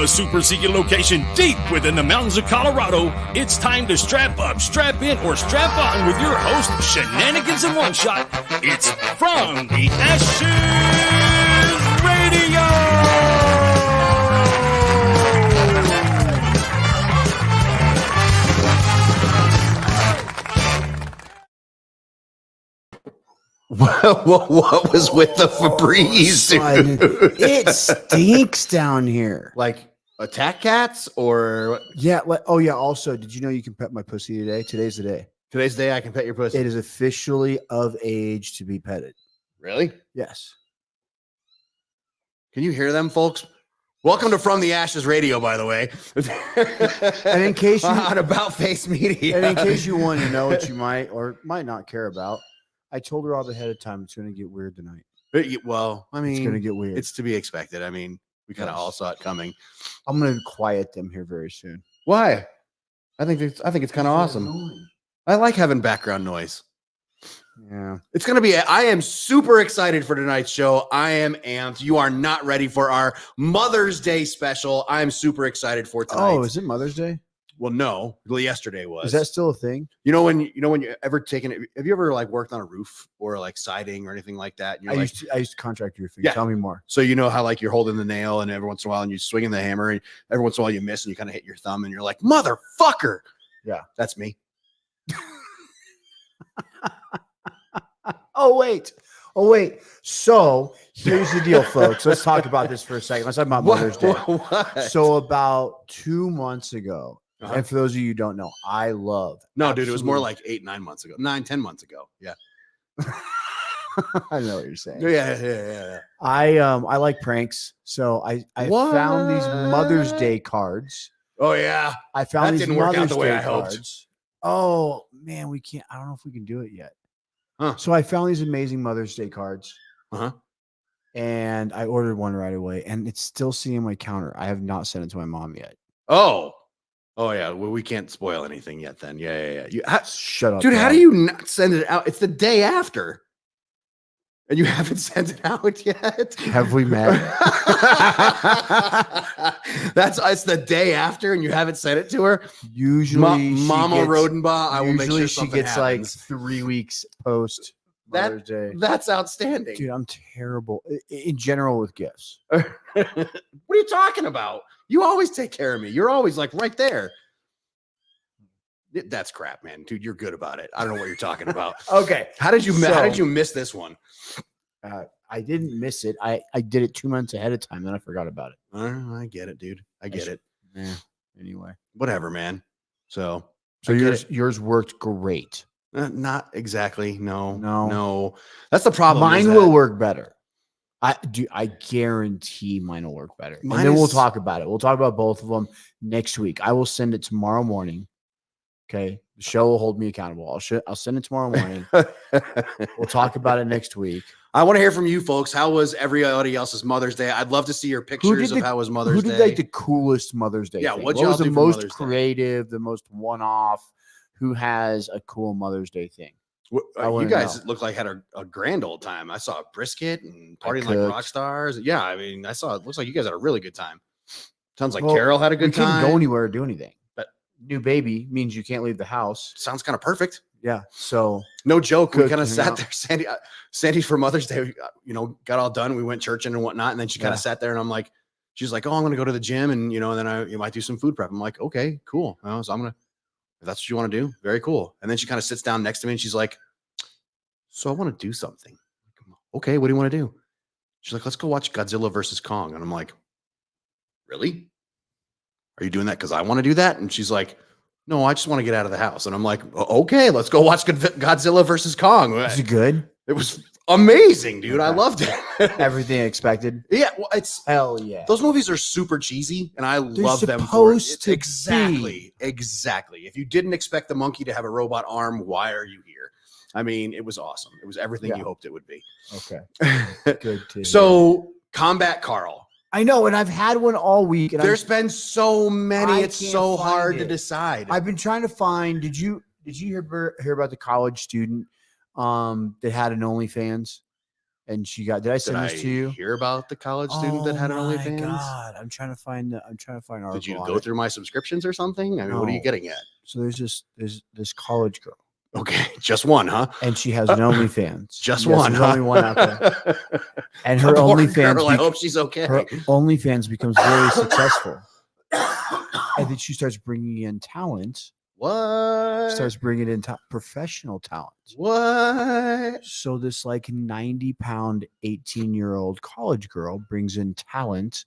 a super secret location deep within the mountains of Colorado, it's time to strap up, strap in, or strap on with your host, Shenanigans in One Shot. It's From the Ashes Radio! What was with the Febreze, dude? It stinks down here. Like attack cats or Yeah. Oh, yeah. Also, did you know you can pet my pussy today? Today's the day. today's the day I can pet your pussy? It is officially of age to be petted. Really? Yes. Can you hear them, folks? Welcome to From the Ashes Radio, by the way. And in case you on About Face Media. and in case you want to know what you might or might not care about, I told her all ahead of time it's going to get weird tonight. Well, I mean, It's going to get weird. it's to be expected. I mean, we kind of all saw it coming. I'm going to quiet them here very soon. Why? I think it's kind of awesome. I like having background noise. Yeah. It's going to be, I am super excited for tonight's show. I am amped. You are not ready for our Mother's Day special. I am super excited for tonight. Oh, is it Mother's Day? Well, no. Well, yesterday was. Is that still a thing? You know when you ever taken it? Have you ever like worked on a roof or like siding or anything like that? And I you're used to contract roofing. Yeah. Tell me more. so you know how like you're holding the nail and every once in a while and you swinging the hammer and every once in a while you miss and you kind of hit your thumb and you're like, motherfucker. Yeah. That's me. Oh, wait. So here's the deal, folks. Let's talk about this for a second. Let's talk about Mother's Day. What? So about 2 months ago, Uh-huh. and for those of you who don't know, I love. No, dude, it was more absolutely- like 9 months ago. 10 months ago. Yeah. I know what you're saying. Yeah. I like pranks. So I found these Mother's Day cards. Oh, yeah. I found That these didn't work out Mother's the way Day I hoped. cards. Oh man, we can't. I don't know if we can do it yet. Huh. So I found these amazing Mother's Day cards. Uh-huh. And I ordered one right away, and it's still sitting on my counter. I have not sent it to my mom yet. Oh, yeah. Well, we can't spoil anything yet then. Yeah. Shut up, Dude, how Dad. do you not send it out? It's the day after. And you haven't sent it out yet? Have we met? It's the day after and you haven't sent it to her? Usually, Mama gets, Rodenbaugh, I will make usually sure she something gets happens. like 3 weeks post Mother's Day. That's outstanding. Dude, I'm terrible in general with gifts. What are you talking about? You always take care of me. You're always like right there. That's crap, man. Dude, you're good about it. I don't know what you're talking about. Okay, How did you miss this one? I didn't miss it. I did it 2 months ahead of time, then I forgot about it. I get it, dude. I get it. Yeah. Anyway, Whatever, man. So so I get yours worked great. not exactly. No. No. That's the problem. Mine is will that- work better. I guarantee mine will work better. Mine and then we'll is- talk about it. We'll talk about both of them next week. I will send it tomorrow morning. Okay. The show will hold me accountable. I'll send it tomorrow morning. We'll talk about it next week. I want to hear from you folks. How was everybody else's Mother's Day? I'd love to see your pictures of how was Mother's Who Day. did like the coolest Mother's Day? Yeah, thing? what'd What y'all was the do for most Mother's Day? creative, the most one-off? Who has a cool Mother's Day thing? I You wanna guys know. looked like had a grand old time. I saw a brisket and partying like cooked. rock stars. Yeah, I mean, it looks like you guys had a really good time. Sounds like Well, Carol had a We good couldn't time. go anywhere or do anything. But- New baby means you can't leave the house. Sounds kind of perfect. Yeah. So No joke. We Cooked, kind of hang sat out. there. Sandy for Mother's Day, got all done. We went churching and whatnot. And then she kind Yeah. of sat there and I'm like, she's like, oh, I'm going to go to the gym. And, and then you might do some food prep. I'm like, okay, cool. So if that's what you want to do, very cool. And then she kind of sits down next to me and she's like, so I want to do something. Okay, what do you want to do? She's like, let's go watch Godzilla versus Kong. And I'm like, really? Are you doing that because I want to do that? And she's like, no, I just want to get out of the house. And I'm like, okay, let's go watch Godzilla versus Kong. is it good? It was amazing, dude. I Okay. loved it. Everything expected. Yeah, well, Hell yeah. those movies are super cheesy, and I love them for it. supposed to Exactly. If you didn't expect the monkey to have a robot arm, why are you here? I mean, it was awesome. It was everything Yeah. you hoped it would be. Okay. Good to hear. So, Combat Carl. I know, and I've had one all week, and There's been so many. I It's can't so find hard to it. decide. I've been trying to find. Did you hear about the college student that had an OnlyFans? and she got. Did I send this to you? Hear about the college student that had an OnlyFans? God, I'm trying to find an article. Did you on go it. through my subscriptions or something? I mean, what are you No. getting at? So there's this college girl, Okay, just one, huh? and she has an OnlyFans. Just Yes, one, there's huh? only one out there. And her Poor OnlyFans, girl, I hope she's okay. her OnlyFans becomes very successful, and then she starts bringing in talent. What? Starts bringing in professional talent. What? So this like 90-pound 18-year-old college girl brings in talent,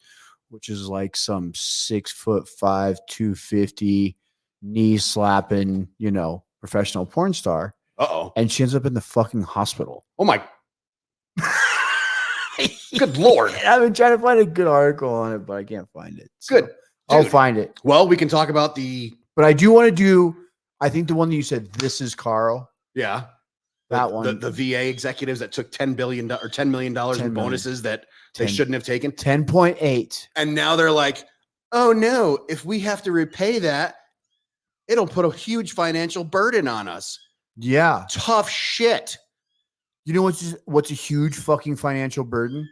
which is like some 6'5", 250, knee slapping, professional porn star. Uh-oh. And she ends up in the fucking hospital. Oh my. Good Lord. I've been trying to find a good article on it, but I can't find it. So Good. I'll Dude. find it. Well, we can talk about the. But I do want to do, I think the one that you said, this is Carl. Yeah. That one. The VA executives that took $10 million in bonuses that they shouldn't have taken. 10.8. And now they're like, oh no, if we have to repay that, it'll put a huge financial burden on us. Yeah. Tough shit. You know what's a huge fucking financial burden?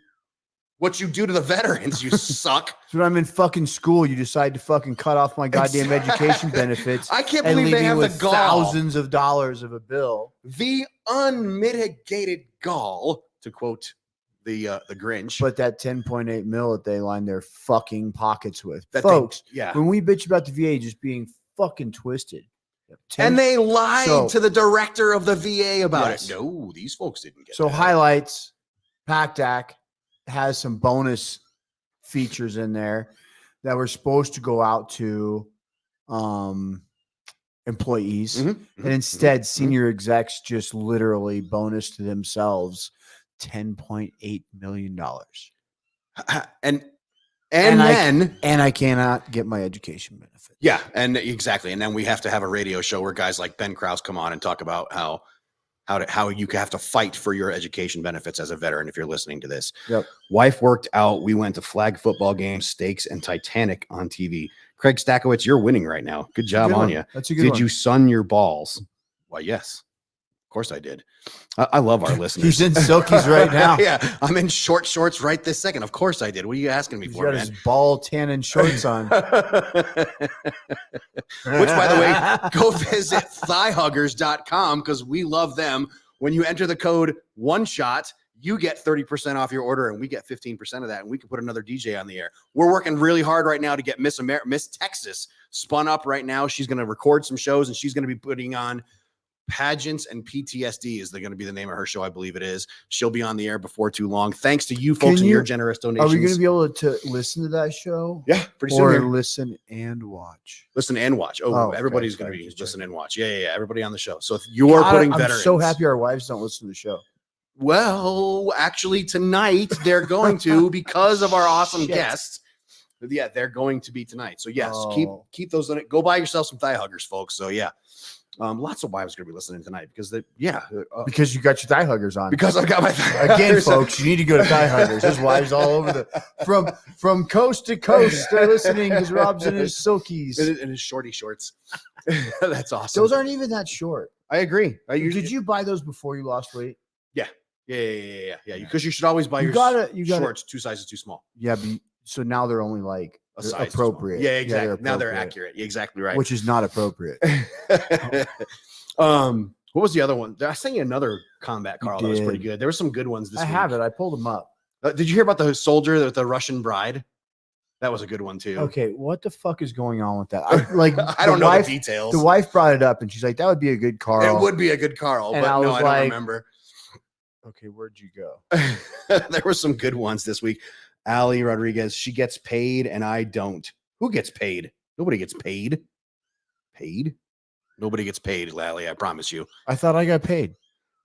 What you do to the veterans, you suck. So when I'm in fucking school, you decide to fucking cut off my goddamn education benefits. I can't and believe leave they me have the with gall. thousands of dollars of a bill. The unmitigated gall, to quote the Grinch. But that 10.8 mil that they line their fucking pockets with. That Folks, yeah. when we bitch about the VA just being fucking twisted. And they lied to the director of the VA about Yes. it. No, these folks didn't get So that. highlights, PACDAC has some bonus features in there that were supposed to go out to employees. And instead, senior execs just literally bonus to themselves $10.8 million. And then I cannot get my education benefit. yeah, and exactly. And then we have to have a radio show where guys like Ben Krause come on and talk about how you have to fight for your education benefits as a veteran if you're listening to this. Yep. Wife worked out. We went to flag football games, steaks, and Titanic on TV. Craig Stakowitz, you're winning right now. Good job on you. That's a good Did one. you sun your balls? Why, yes. Of course I did. I love our listeners. He's in silkies right now. Yeah, I'm in short shorts right this second. Of course I did. What are you asking me He's for, got man? his ball tannin shorts on. Which, by the way, go visit thighhuggers.com because we love them. When you enter the code ONESHOT, you get 30% off your order and we get 15% of that. And we can put another DJ on the air. We're working really hard right now to get Miss Texas spun up right now. She's going to record some shows and she's going to be putting on Pageants and PTSD is going to be the name of her show. I believe it is. She'll be on the air before too long. Thanks to you folks and your generous donations. Are we going to be able to listen to that show? Yeah, pretty soon. Or Here. listen and watch. Listen and watch. Everybody's going to be just listen and watch. Yeah. Everybody on the show. So if you're putting veterans, I'm so happy our wives don't listen to the show. Well, actually, tonight they're going to because of our awesome Shit. guests. Yeah, they're going to be tonight. So yes, keep those in it. Go buy yourself some thigh huggers, folks. So yeah. Lots of wives are going to be listeing tonight because because you got your thigh huggers on. Because I've got my again, folks. You need to go to thigh huggers. There's wives all over from coast to coast. They're listening because Rob's in his silkies and his shorty shorts. That's awesome. Those aren't even that short. I agree. Did you buy those before you lost weight? Yeah. Because you should always buy your shorts 2 sizes too small. Yeah, so now they're only like a size appropriate. Yeah, exactly. Now they're accurate. Exactly right. Which is not appropriate. What was the other one? I sent you another combat, Carl. That was pretty good. There were some good ones this week. I have it. I pulled them up. Did you hear about the soldier, the Russian bride? That was a good one too. Okay, what the fuck is going on with that? I don't know the details. The wife brought it up, and she's like, "That would be a good Carl." It would be a good Carl, and but I don't remember. Okay, where'd you go? There were some good ones this week. Ali Rodriguez, she gets paid and I don't. Who gets paid? Nobody gets paid. Paid? Nobody gets paid, Lally, I promise you. I thought I got paid.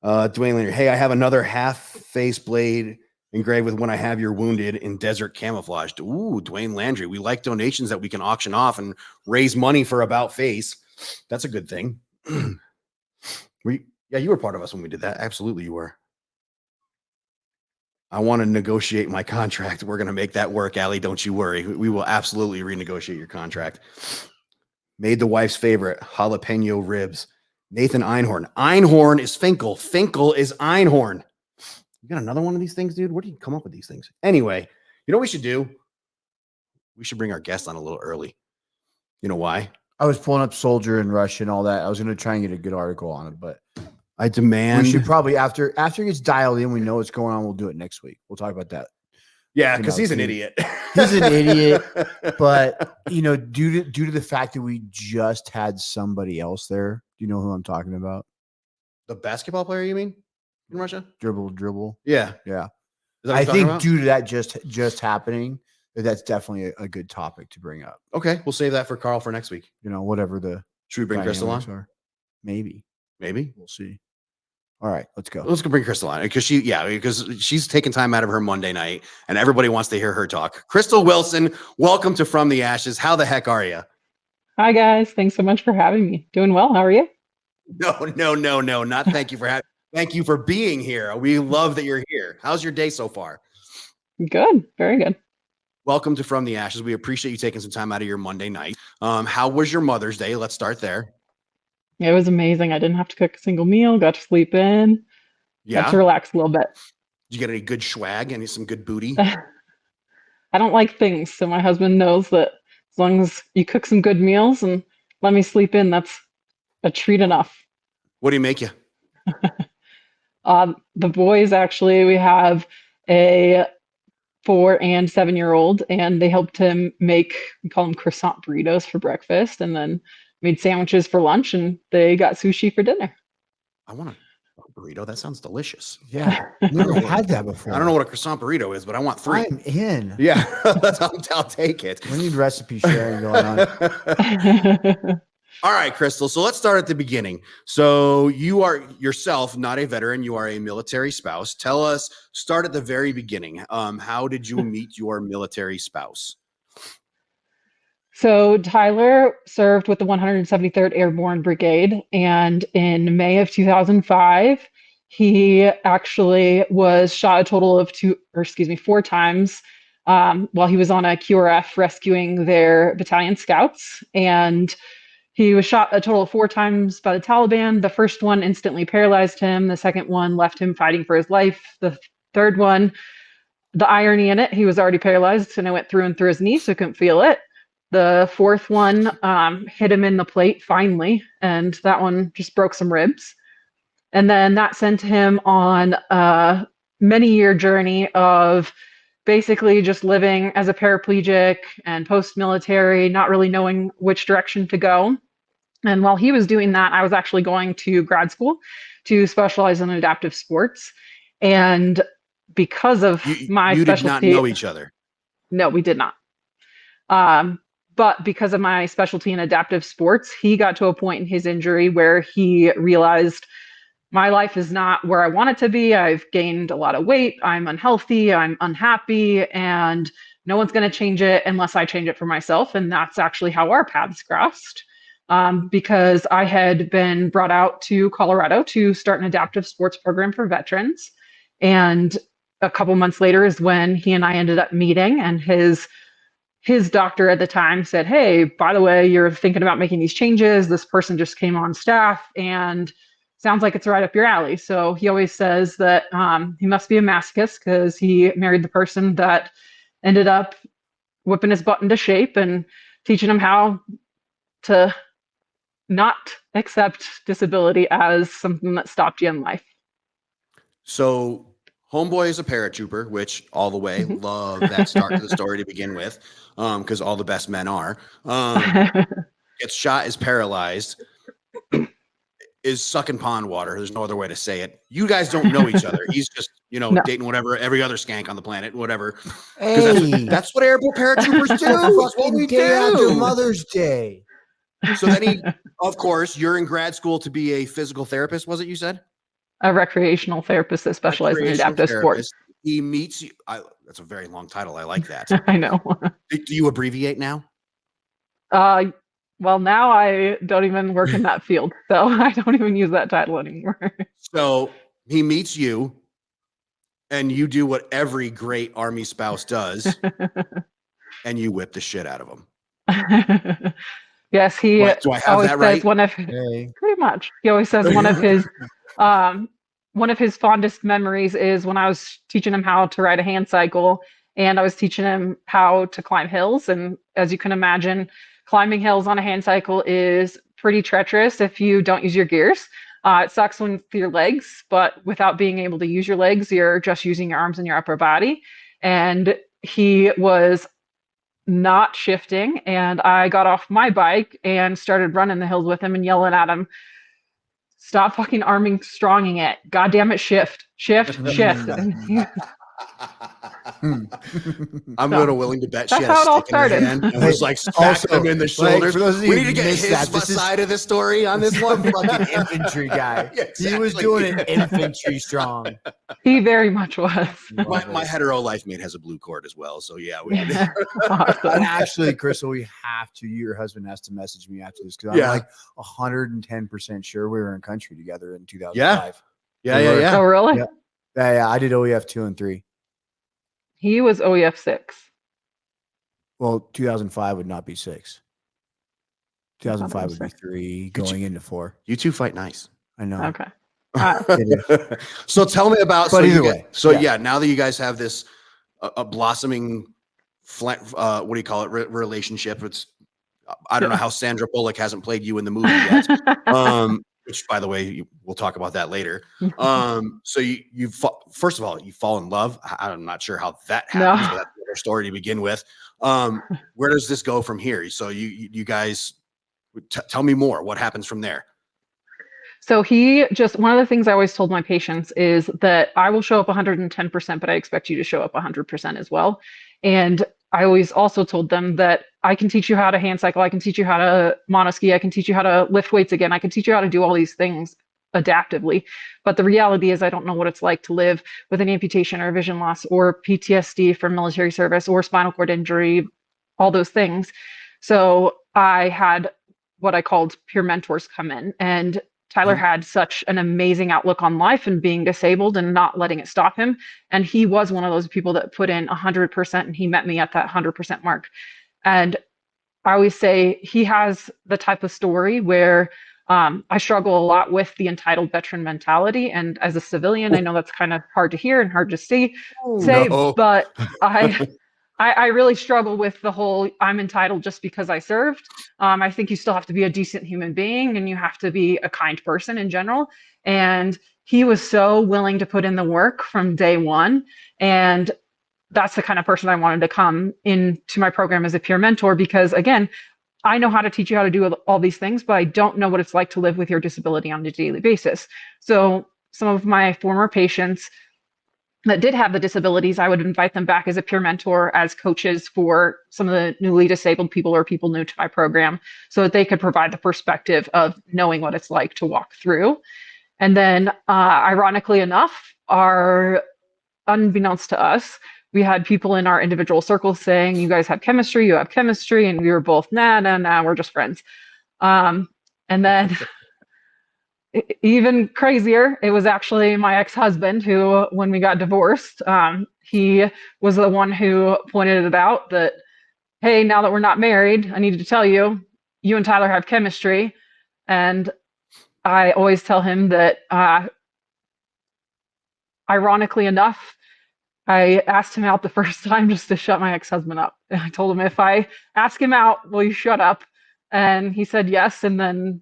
Dwayne Landry, hey, I have another half-face blade engraved with "When I Have Your Wounded" in desert camouflage. Ooh, Dwayne Landry. We like donations that we can auction off and raise money for About Face. That's a good thing. Yeah, you were part of us when we did that. Absolutely, you were. I want to negotiate my contract. We're going to make that work, Allie. Don't you worry. We will absolutely renegotiate your contract. Made the wife's favorite, jalapeno ribs. Nathan Einhorn. Einhorn is Finkel. Finkel is Einhorn. You got another one of these things, dude? Where do you come up with these things? Anyway, you know what we should do? We should bring our guest on a little early. You know why? I was pulling up Soldier and Russia and all that. I was going to try and get a good article on it, but I demand. we should probably after it gets dialed in, we know what's going on. We'll do it next week. We'll talk about that. Yeah, because he's an idiot. He's an idiot. But due to the fact that we just had somebody else there, do you know who I'm talking about? The basketball player, you mean, in Russia? Dribble. Yeah. Is that what I you're talking think about? due to that just happening, that's definitely a good topic to bring up. Okay, we'll save that for Carl for next week. Whatever the Should we bring Crystal on? are. Maybe We'll see. All right, let's go. Let's go bring Crystal on because she's taking time out of her Monday night and everybody wants to hear her talk. Crystal Wilson, welcome to From the Ashes. How the heck are you? Hi, guys. Thanks so much for having me. Doing well. How are you? No. Not thank you for having. Thank you for being here. We love that you're here. How's your day so far? Good. Very good. Welcome to From the Ashes. We appreciate you taking some time out of your Monday night. How was your Mother's Day? Let's start there. It was amazing. I didn't have to cook a single meal. Got to sleep in. Yeah. Got to relax a little bit. Did you get any good swag? Some good booty? I don't like things, so my husband knows that as long as you cook some good meals and let me sleep in, that's a treat enough. What do you make you? The boys, actually, we have a 4 and 7-year-old, and they helped him make, we call them croissant burritos for breakfast, and then made sandwiches for lunch, and they got sushi for dinner. I want a burrito. That sounds delicious. Yeah, never had that before. I don't know what a croissant burrito is, but I want 3. I'm in. Yeah, I'll take it. We need recipe sharing going on. All right, Crystal. So let's start at the beginning. So you are yourself not a veteran. You are a military spouse. Tell us, start at the very beginning. How did you meet your military spouse? So Tyler served with the 173rd Airborne Brigade, and in May of 2005, he actually was shot a total of 4 times while he was on a QRF rescuing their battalion scouts. And he was shot a total of 4 times by the Taliban. The first one instantly paralyzed him. The second one left him fighting for his life. The third one, the irony in it, he was already paralyzed and it went through and through his knee, so he couldn't feel it. The fourth one hit him in the plate finally, and that one just broke some ribs. And then that sent him on a many-year journey of basically just living as a paraplegic and post-military, not really knowing which direction to go. And while he was doing that, I was actually going to grad school to specialize in adaptive sports. And because of my you specialty, did not know each other. No, we did not. But because of my specialty in adaptive sports, he got to a point in his injury where he realized my life is not where I want it to be. I've gained a lot of weight. I'm unhealthy. I'm unhappy. And no one's going to change it unless I change it for myself. And that's actually how our paths crossed. Because I had been brought out to Colorado to start an adaptive sports program for veterans. And a couple months later is when he and I ended up meeting, and his doctor at the time said, "Hey, by the way, you're thinking about making these changes. This person just came on staff and sounds like it's right up your alley." So he always says that he must be a masochist because he married the person that ended up whipping his butt into shape and teaching him how to not accept disability as something that stopped you in life. So homeboy is a paratrooper, which all the way love that start to the story to begin with, because all the best men are. Gets shot, is paralyzed, is sucking pond water. There's no other way to say it. You guys don't know each other. He's just, No. dating whatever, every other skank on the planet, whatever. Hey, That's what airborne paratroopers do. That's what we day after do. Mother's Day. So then of course, you're in grad school to be a physical therapist, was it you said? A recreational therapist that specializes in adaptive sports. He meets you. That's a very long title. I like that. I know. Do you abbreviate now? Well, now I don't even work in that field, so I don't even use that title anymore. So he meets you, and you do what every great Army spouse does, and you whip the shit out of him. Yes, he Do I have always that says right? one of Hey. pretty much. He always says one of his one of his fondest memories is when I was teaching him how to ride a hand cycle, and I was teaching him how to climb hills. And as you can imagine, climbing hills on a hand cycle is pretty treacherous if you don't use your gears. It sucks when with your legs, but without being able to use your legs, you're just using your arms and your upper body. And he was not shifting, and I got off my bike and started running the hills with him and yelling at him, "Stop fucking arming stronging it. God damn it, shift, shift, shift." And I'm So, willing to bet she that's had a how it all stick in her started. hand and was like smacking him in the shoulders. for those of you We who need to get missed his that, this is side of the story on this one. fucking infantry guy. Yeah, He was exactly. doing it infantry strong. he very much was. My hetero life mate has a blue cord as well. So yeah, we And Awesome. actually, Crystal, we have to. Your husband has to message me after this because I'm Yeah. like 110% sure we were in country together in 2005. yeah, We yeah, were. yeah. Oh, really? Yeah. Yeah, I did OEF 2 and 3. He was OEF 6. Well, 2005 would not be 6. 2005 would be six. 3, going into 4. You two fight nice. I know. Okay. All right. So tell me about. But so either you way, so yeah. yeah, now that you guys have this a blossoming, what do you call it? Relationship. It's I don't know how Sandra Bullock hasn't played you in the movie yet. Which, by the way, we'll talk about that later. So first of all, you fall in love. I'm not sure how that happens, but that's another story to begin with. Where does this go from here? So you guys, tell me more. What happens from there? So one of the things I always told my patients is that I will show up 110%, but I expect you to show up 100% as well. And I always also told them that I can teach you how to hand cycle, I can teach you how to monoski, I can teach you how to lift weights again, I can teach you how to do all these things adaptively. But the reality is I don't know what it's like to live with an amputation or vision loss or PTSD from military service or spinal cord injury, all those things. So I had what I called peer mentors come in, and Tyler had such an amazing outlook on life and being disabled and not letting it stop him. And he was one of those people that put in 100%, and he met me at that 100% mark. And I always say he has the type of story where I struggle a lot with the entitled veteran mentality. And as a civilian, I know that's kind of hard to hear and hard to say, but I really struggle with the whole I'm entitled just because I served. I think you still have to be a decent human being, and you have to be a kind person in general. And he was so willing to put in the work from day one. And that's the kind of person I wanted to come into my program as a peer mentor, because again, I know how to teach you how to do all these things, but I don't know what it's like to live with your disability on a daily basis. So some of my former patients that did have the disabilities, I would invite them back as a peer mentor, as coaches for some of the newly disabled people or people new to my program, so that they could provide the perspective of knowing what it's like to walk through. And then, ironically enough, unbeknownst to us, we had people in our individual circles saying, "You guys have chemistry, you have chemistry," and we were both, nah, we're just friends. And then even crazier, it was actually my ex-husband who, when we got divorced, he was the one who pointed it out that, hey, now that we're not married, I need to tell you, you and Tyler have chemistry. And I always tell him that, ironically enough, I asked him out the first time just to shut my ex-husband up. And I told him, if I ask him out, will you shut up? And he said yes. And then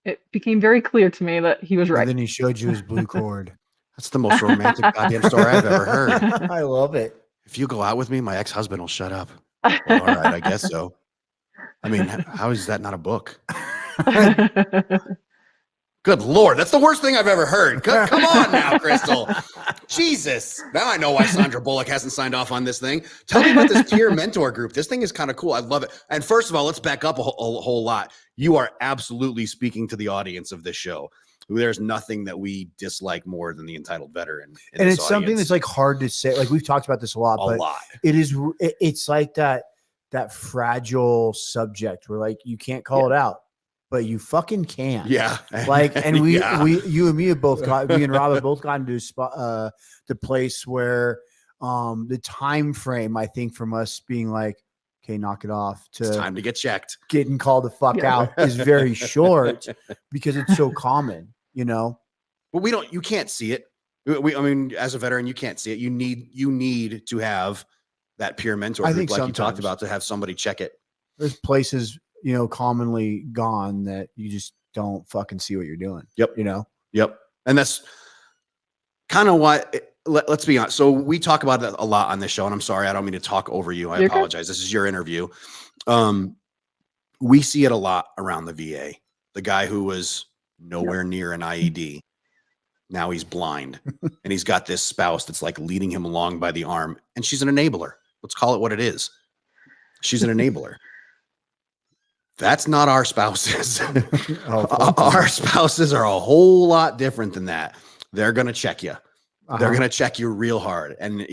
it became very clear to me that he was right. And then he showed you his blue cord. That's the most romantic goddamn story I've ever heard. I love it. If you go out with me, my ex-husband will shut up. Well, all right, I guess so. I mean, how is that not a book? Good Lord, that's the worst thing I've ever heard. Come on now, Crystal. Jesus. Now I know why Sandra Bullock hasn't signed off on this thing. Tell me about this peer mentor group. This thing is kind of cool. I love it. And first of all, let's back up a whole lot. You are absolutely speaking to the audience of this show. There's nothing that we dislike more than the entitled veteran. And it's something that's like hard to say. Like we've talked about this a lot, but it's like that fragile subject where like you can't call it out, but you fucking can. Yeah. Like, and you and me have both me and Rob have both gotten to the place where the time frame, I think, from us being like, okay, knock it off, to it's time to get checked, getting called the fuck out is very short because it's so common, you know? But you can't see it. I mean, as a veteran, you can't see it. You need to have that peer mentor I group, think like you talked sometimes about, to have somebody check it. there's places, commonly gone that you just don't fucking see what you're doing. Yep. Yep. And that's kind of why, let's be honest. So we talk about it a lot on this show, and I'm sorry, I don't mean to talk over you. I apologize. This is your interview. We see it a lot around the VA. The guy who was nowhere near an IED, now he's blind, and he's got this spouse that's like leading him along by the arm, and she's an enabler. Let's call it what it is. She's an enabler. That's not our spouses. Our spouses are a whole lot different than that. They're going to check you. They're going to check you real hard. And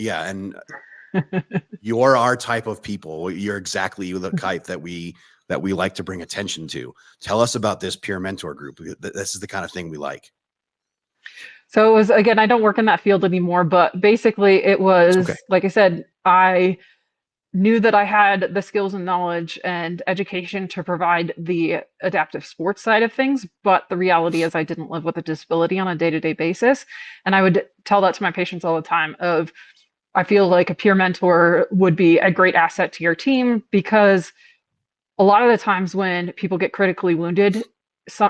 you're our type of people. You're exactly the type that we like to bring attention to. Tell us about this peer mentor group. This is the kind of thing we like. So it was, again, I don't work in that field anymore, but basically it was, like I said, I knew that I had the skills and knowledge and education to provide the adaptive sports side of things. But the reality is I didn't live with a disability on a day-to-day basis. And I would tell that to my patients all the time I feel like a peer mentor would be a great asset to your team, because a lot of the times when people get critically wounded,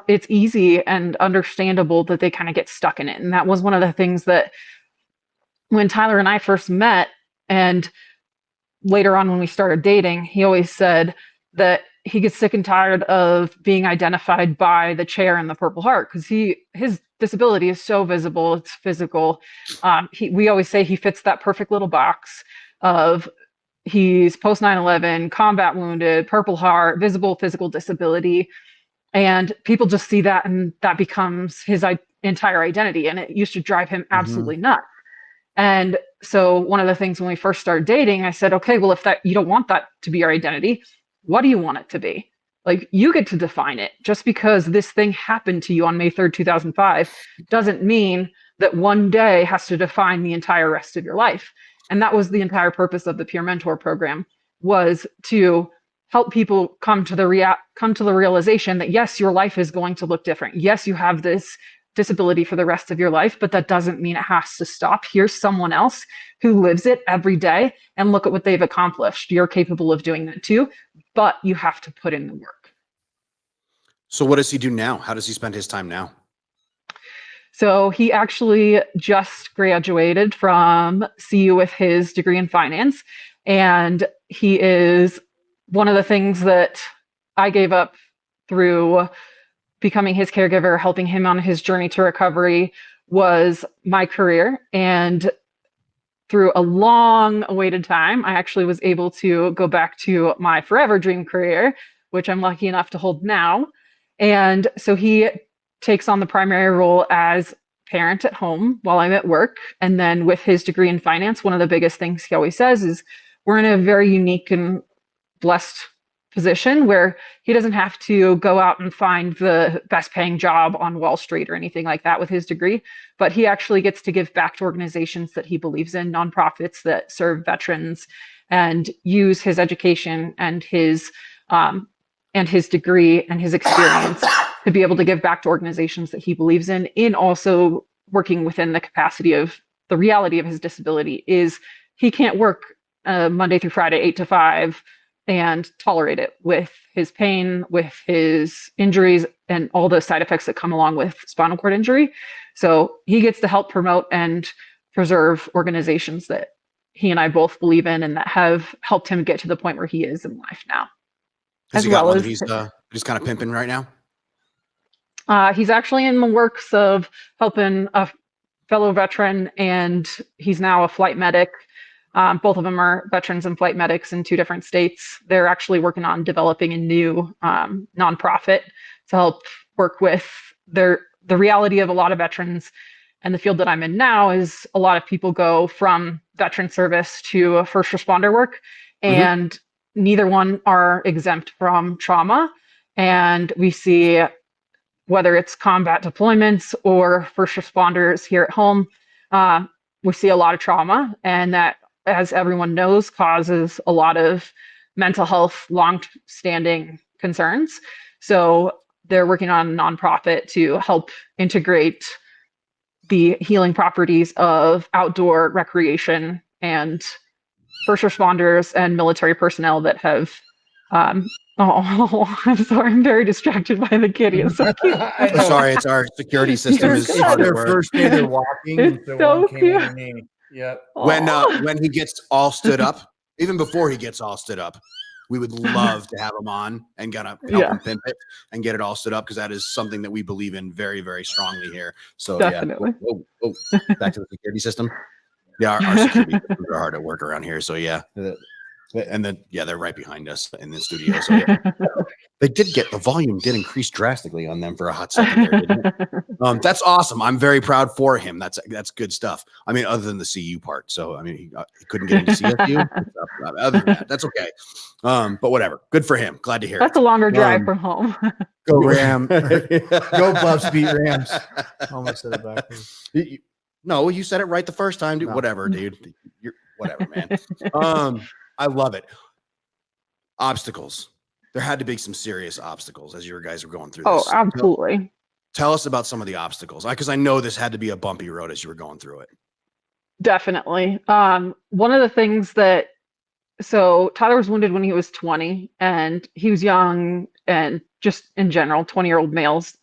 it's easy and understandable that they kind of get stuck in it. And that was one of the things that when Tyler and I first met, and later on when we started dating, he always said that he gets sick and tired of being identified by the chair and the Purple Heart, because his disability is so visible, it's physical. We always say he fits that perfect little box of he's post 9/11, combat wounded, Purple Heart, visible physical disability. And people just see that, and that becomes his entire identity. And it used to drive him absolutely nuts. And so one of the things when we first started dating, I said, okay, well, if you don't want that to be your identity, what do you want it to be? Like, you get to define it. Just because this thing happened to you on May 3rd, 2005, doesn't mean that one day has to define the entire rest of your life. And that was the entire purpose of the peer mentor program, was to help people come to the realization that, yes, your life is going to look different. Yes, you have this disability for the rest of your life, but that doesn't mean it has to stop. Here's someone else who lives it every day, and look at what they've accomplished. You're capable of doing that too, but you have to put in the work. So what does he do now? How does he spend his time now? So he actually just graduated from CU with his degree in finance, and he is one of the things that I gave up through becoming his caregiver, helping him on his journey to recovery, was my career. And through a long awaited time, I actually was able to go back to my forever dream career, which I'm lucky enough to hold now. And so he takes on the primary role as parent at home while I'm at work. And then with his degree in finance, one of the biggest things he always says is we're in a very unique and blessed position where he doesn't have to go out and find the best paying job on Wall Street or anything like that with his degree, but he actually gets to give back to organizations that he believes in, nonprofits that serve veterans, and use his education and his degree and his experience to be able to give back to organizations that he believes in also working within the capacity of the reality of his disability is he can't work Monday through Friday, 8 to 5, and tolerate it with his pain, with his injuries, and all the side effects that come along with spinal cord injury. So he gets to help promote and preserve organizations that he and I both believe in and that have helped him get to the point where he is in life now. Has he got one that he's kind of pimping right now? He's actually in the works of helping a fellow veteran, and he's now a flight medic. Both of them are veterans and flight medics in 2 different states. They're actually working on developing a new nonprofit to help work with the reality of a lot of veterans. And the field that I'm in now is a lot of people go from veteran service to first responder work, and neither one are exempt from trauma. And we see, whether it's combat deployments or first responders here at home, we see a lot of trauma, and that, as everyone knows, causes a lot of mental health, long-standing concerns. So they're working on a nonprofit to help integrate the healing properties of outdoor recreation and first responders and military personnel that have oh, I'm sorry, I'm very distracted by the kitty. It's so cute. I I'm know. sorry, it's our security system You're is good. It's hard their at work. first day they're walking. It's so so one came cute. underneath. Yep. Aw. When he gets all stood up, even before he gets all stood up, we would love to have him on and kind of help Yeah. him pimp it and get it all stood up, because that is something that we believe in very, very strongly here. So Definitely. yeah. Oh, back to the security system. Yeah, our security systems are hard at work around here. So yeah. And then they're right behind us in the studio. So yeah. The volume did increase drastically on them for a hot second there, didn't it? That's awesome. I'm very proud for him. That's good stuff. I mean, other than the CU part. So I mean, he couldn't get into CSU. Other than that, that's okay. But whatever. Good for him. Glad to hear That's it. a longer drive from home. Go Ram. Go Buffs beat Rams. Almost said it backwards. No, you said it right the first time, dude. No. Whatever, dude. You're whatever, man. I love it. Obstacles. There had to be some serious obstacles as you guys were going through Oh, this. absolutely. Tell us about some of the obstacles, because I know this had to be a bumpy road as you were going through it. Definitely. One of the things so Tyler was wounded when he was 20, and he was young, and just in general, 20-year-old males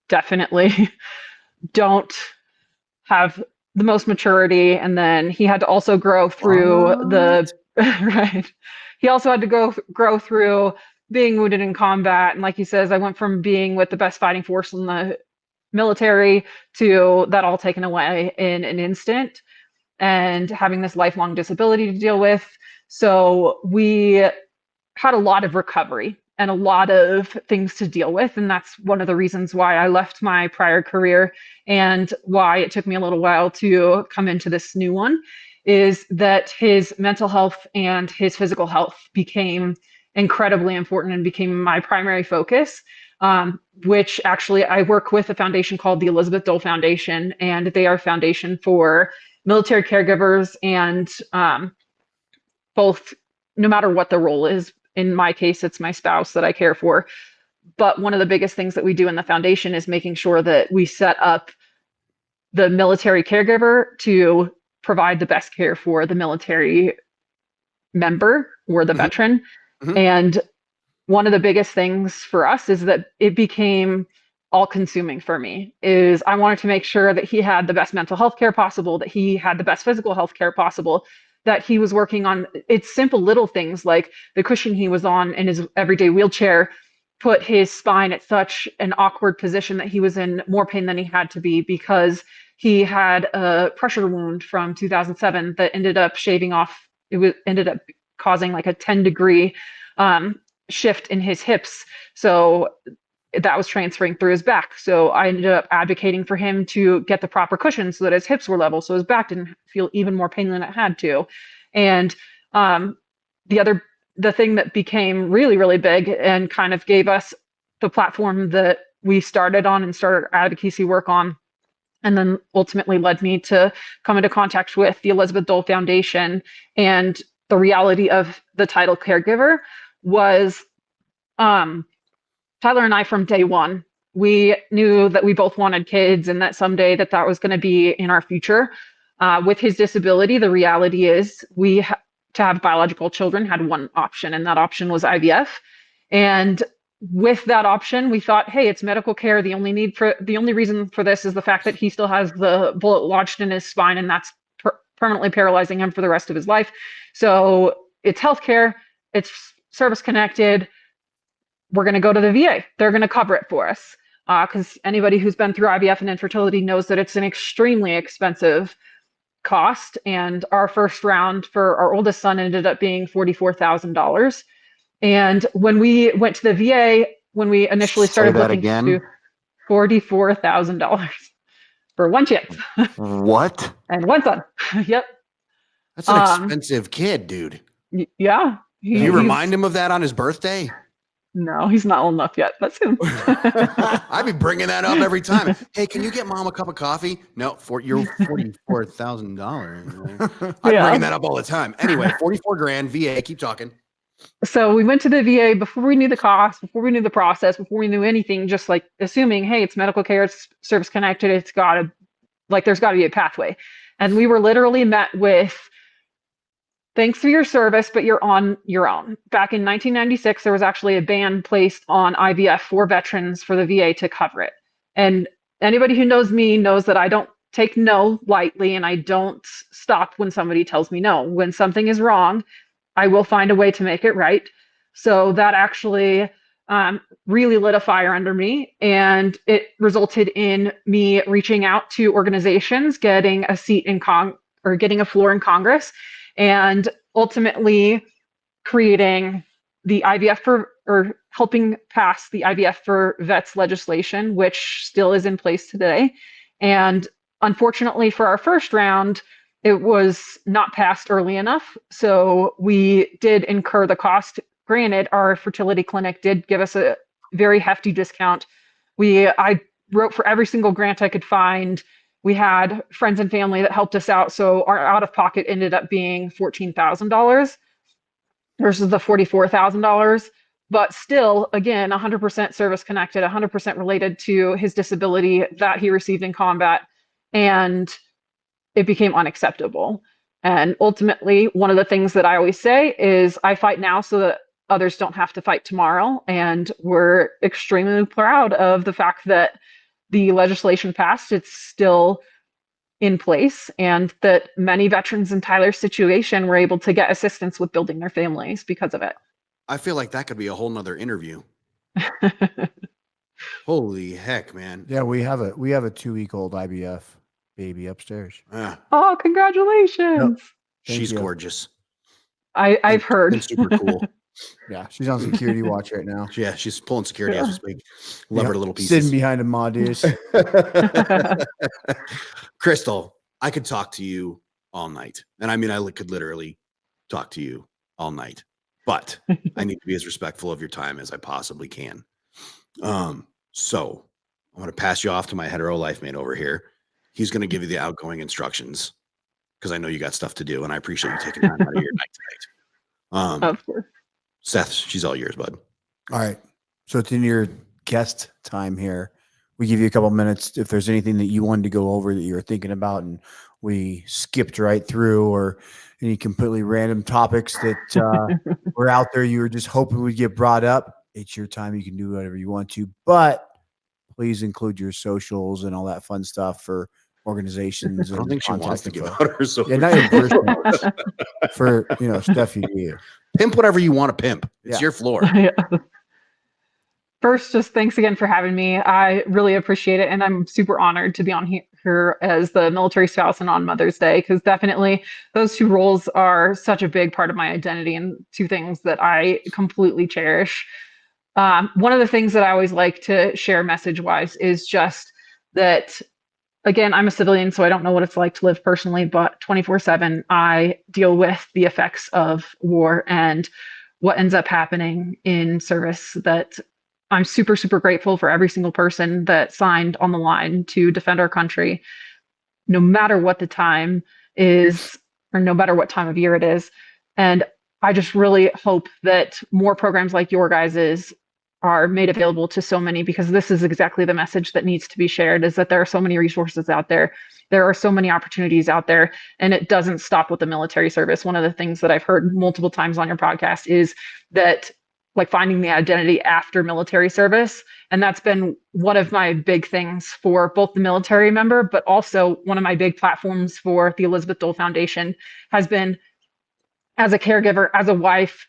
definitely don't have the most maturity. And then he had to also grow through right. He also had to grow through being wounded in combat. And like he says, I went from being with the best fighting force in the military to that all taken away in an instant, and having this lifelong disability to deal with. So we had a lot of recovery and a lot of things to deal with. And that's one of the reasons why I left my prior career and why it took me a little while to come into this new one, is that his mental health and his physical health became incredibly important and became my primary focus. Which actually I work with a foundation called the Elizabeth Dole Foundation, and they are a foundation for military caregivers and both, no matter what the role is. In my case, it's my spouse that I care for. But one of the biggest things that we do in the foundation is making sure that we set up the military caregiver to provide the best care for the military member or the veteran. And one of the biggest things for us is that it became all consuming for me. Is I wanted to make sure that he had the best mental health care possible, that he had the best physical health care possible, that he was working on. It's simple little things like the cushion he was on in his everyday wheelchair put his spine at such an awkward position that he was in more pain than he had to be, because he had a pressure wound from 2007 that ended up shaving off. Ended up causing like a 10-degree shift in his hips. So that was transferring through his back. So I ended up advocating for him to get the proper cushion so that his hips were level, so his back didn't feel even more pain than it had to. And the thing that became really, really big and kind of gave us the platform that we started on and started advocacy work on, and then ultimately led me to come into contact with the Elizabeth Dole Foundation and the reality of the title caregiver, was Tyler and I, from day one, we knew that we both wanted kids and that someday that was going to be in our future. With his disability, the reality is to have biological children had one option, and that option was IVF. And with that option, we thought, hey, it's medical care. The only reason for this is the fact that he still has the bullet lodged in his spine, and that's permanently paralyzing him for the rest of his life. So it's healthcare, it's service connected. We're going to go to the VA. They're going to cover it for us. Because anybody who's been through IVF and infertility knows that it's an extremely expensive cost. And our first round for our oldest son ended up being $44,000. And when we went to the VA, when we initially started looking to $44,000 for one chance. What? And one son. Yep. That's an expensive kid, dude. Yeah. You remind him of that on his birthday? No, he's not old enough yet, but soon. I'd be bringing that up every time. Hey, can you get mom a cup of coffee? No, you're $44,000. I'm bringing that up all the time. Anyway, 44 grand, VA. Keep talking. So we went to the VA before we knew the cost, before we knew the process, before we knew anything, just like assuming, hey, it's medical care, it's service connected, it's got to like there's got to be a pathway. And we were literally met with, thanks for your service, but you're on your own. Back in 1996, there was actually a ban placed on IVF for veterans for the VA to cover it. And anybody who knows me knows that I don't take no lightly, and I don't stop when somebody tells me no. When something is wrong, I will find a way to make it right. So that actually really lit a fire under me, and it resulted in me reaching out to organizations, getting a seat in or getting a floor in Congress, and ultimately creating the IVF for, or helping pass the IVF for vets legislation, which still is in place today. And unfortunately for our first round, it was not passed early enough. So we did incur the cost. Granted, our fertility clinic did give us a very hefty discount. I wrote for every single grant I could find. We had friends and family that helped us out. So our out of pocket ended up being $14,000 versus the $44,000. But still, again, 100% service connected, 100% related to his disability that he received in combat. And it became unacceptable. And ultimately, one of the things that I always say is I fight now so that others don't have to fight tomorrow. And we're extremely proud of the fact that the legislation passed. It's still in place, and that many veterans in Tyler's situation were able to get assistance with building their families because of it. I feel like that could be a whole nother interview. Holy heck, man. Yeah, we have a 2-week-old IVF baby upstairs. Oh, congratulations. Yep. She's gorgeous. I've heard. And super cool. Yeah, she's on security watch right now. Yeah, she's pulling security as we speak. Love her little pieces. Sitting behind a Modus. Crystal, I could talk to you all night. And I mean, I could literally talk to you all night. But I need to be as respectful of your time as I possibly can. So I'm going to pass you off to my hetero life mate over here. He's going to give you the outgoing instructions because I know you got stuff to do, and I appreciate you taking time out of your night tonight. Of course. Seth, she's all yours, bud. All right. So it's in your guest time here. We give you a couple minutes if there's anything that you wanted to go over that you were thinking about and we skipped right through, or any completely random topics that were out there you were just hoping would get brought up. It's your time. You can do whatever you want to, but please include your socials and all that fun stuff for organizations. I don't think she wants to give out her socials. Yeah, not your personal. For stuff you do. Pimp whatever you want to pimp. It's your floor. Yeah. First, just thanks again for having me. I really appreciate it. And I'm super honored to be on here as the military spouse and on Mother's Day, because definitely those two roles are such a big part of my identity and two things that I completely cherish. One of the things that I always like to share message-wise is just that, again, I'm a civilian, so I don't know what it's like to live personally, but 24/7, I deal with the effects of war and what ends up happening in service. That I'm super, super grateful for every single person that signed on the line to defend our country, no matter what the time is, or no matter what time of year it is. And I just really hope that more programs like your guys's are made available to so many, because this is exactly the message that needs to be shared, is that there are so many resources out there. There are so many opportunities out there, and it doesn't stop with the military service. One of the things that I've heard multiple times on your podcast is that, like, finding the identity after military service. And that's been one of my big things for both the military member, but also one of my big platforms for the Elizabeth Dole Foundation has been, as a caregiver, as a wife,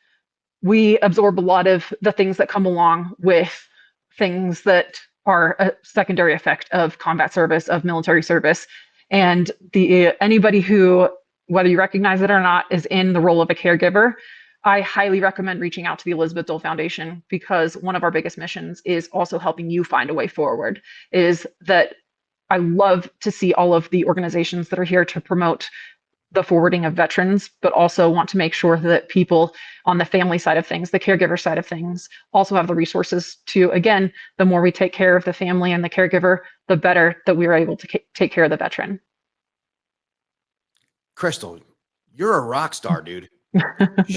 we absorb a lot of the things that come along with things that are a secondary effect of combat service, of military service. And anybody who, whether you recognize it or not, is in the role of a caregiver, I highly recommend reaching out to the Elizabeth Dole Foundation, because one of our biggest missions is also helping you find a way forward. Is that I love to see all of the organizations that are here to promote the forwarding of veterans, but also want to make sure that people on the family side of things, the caregiver side of things, also have the resources to, again, the more we take care of the family and the caregiver, the better that we are able to take care of the veteran. Crystal, you're a rock star, dude.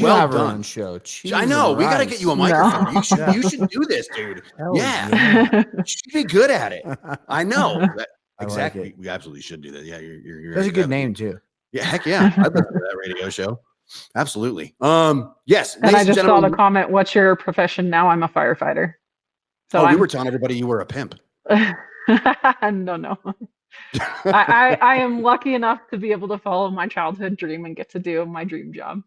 Well done. Show. I know. We got to get you a microphone. No. You should do this, dude. Yeah. You should be good at it. I know. I exactly. like it. We absolutely should do that. Yeah, you're That's a good name too. Yeah, heck yeah. I'd listen to that radio show. Absolutely. Yes. And I ladies just saw the gentlemen, comment, "What's your profession now?" I'm a firefighter. So you I'm were telling everybody you were a pimp. no. I am lucky enough to be able to follow my childhood dream and get to do my dream job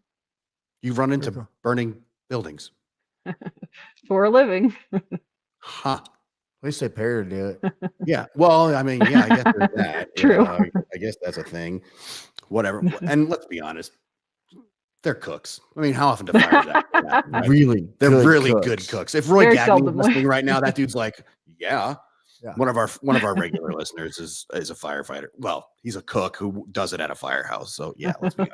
You've run into Very cool. burning buildings. for a living. Huh. At least they pay her to do it. Yeah. Well, I mean, yeah, I guess there's that. True. I guess that's a thing. Whatever. And let's be honest, they're cooks. I mean, how often do fires happen? Right? Really, They're good really cooks. good cooks. If Roy Very Gagney was seldomly. listening right now, that dude's like, yeah. Yeah. One of our regular listeners is a firefighter. Well, he's a cook who does it at a firehouse. So yeah, let's be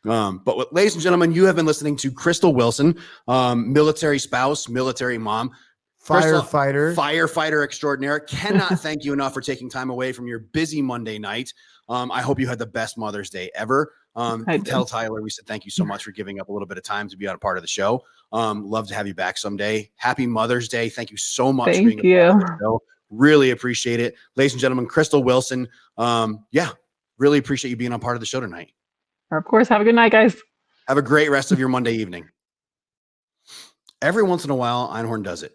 honest. Ladies and gentlemen, you have been listening to Crystal Wilson, military spouse, military mom, Crystal, firefighter extraordinaire. Cannot thank you enough for taking time away from your busy Monday night. I hope you had the best Mother's Day ever. Tell Tyler we said thank you so much for giving up a little bit of time to be on a part of the show. Love to have you back someday. Happy Mother's Day. Thank you so much for being a part of the show. Really appreciate it. Ladies and gentlemen, Crystal Wilson. Really appreciate you being a part of the show tonight. Of course. Have a good night, guys. Have a great rest of your Monday evening. Every once in a while, Einhorn does it.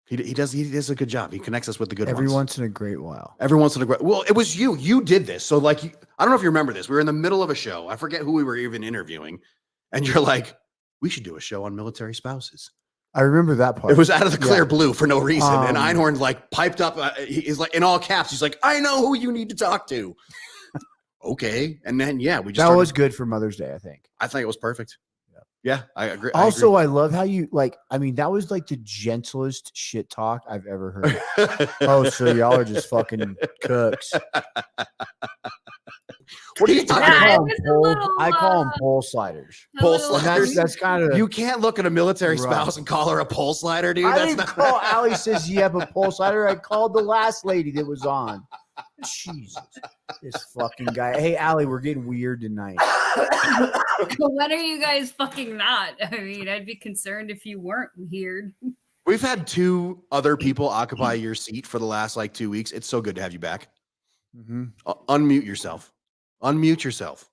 He does a good job. He connects us with the good ones. Every once in a great while. Well, it was you. You did this. So I don't know if you remember this. We were in the middle of a show. I forget who we were even interviewing. And you're like, we should do a show on military spouses. I remember that part. It was out of the clear blue for no reason. And Einhorn piped up. He's like in all caps. He's like, I know who you need to talk to. Okay. And then, we just was good for Mother's Day, I think. I think it was perfect. Yeah, I agree. Also, I love how you that was like the gentlest shit talk I've ever heard. Oh, so y'all are just fucking cooks. What are you talking about? I call them pole sliders. Pole sliders. That's kind of. You can't look at a military spouse and call her a pole slider, dude. I didn't call Allie says you have a pole slider. I called the last lady that was on. Jesus, this fucking guy. Hey, Allie, we're getting weird tonight. When are you guys fucking not? I mean, I'd be concerned if you weren't weird. We've had 2 other people occupy your seat for the last 2 weeks. It's so good to have you back. Mm-hmm. Unmute yourself. Unmute yourself.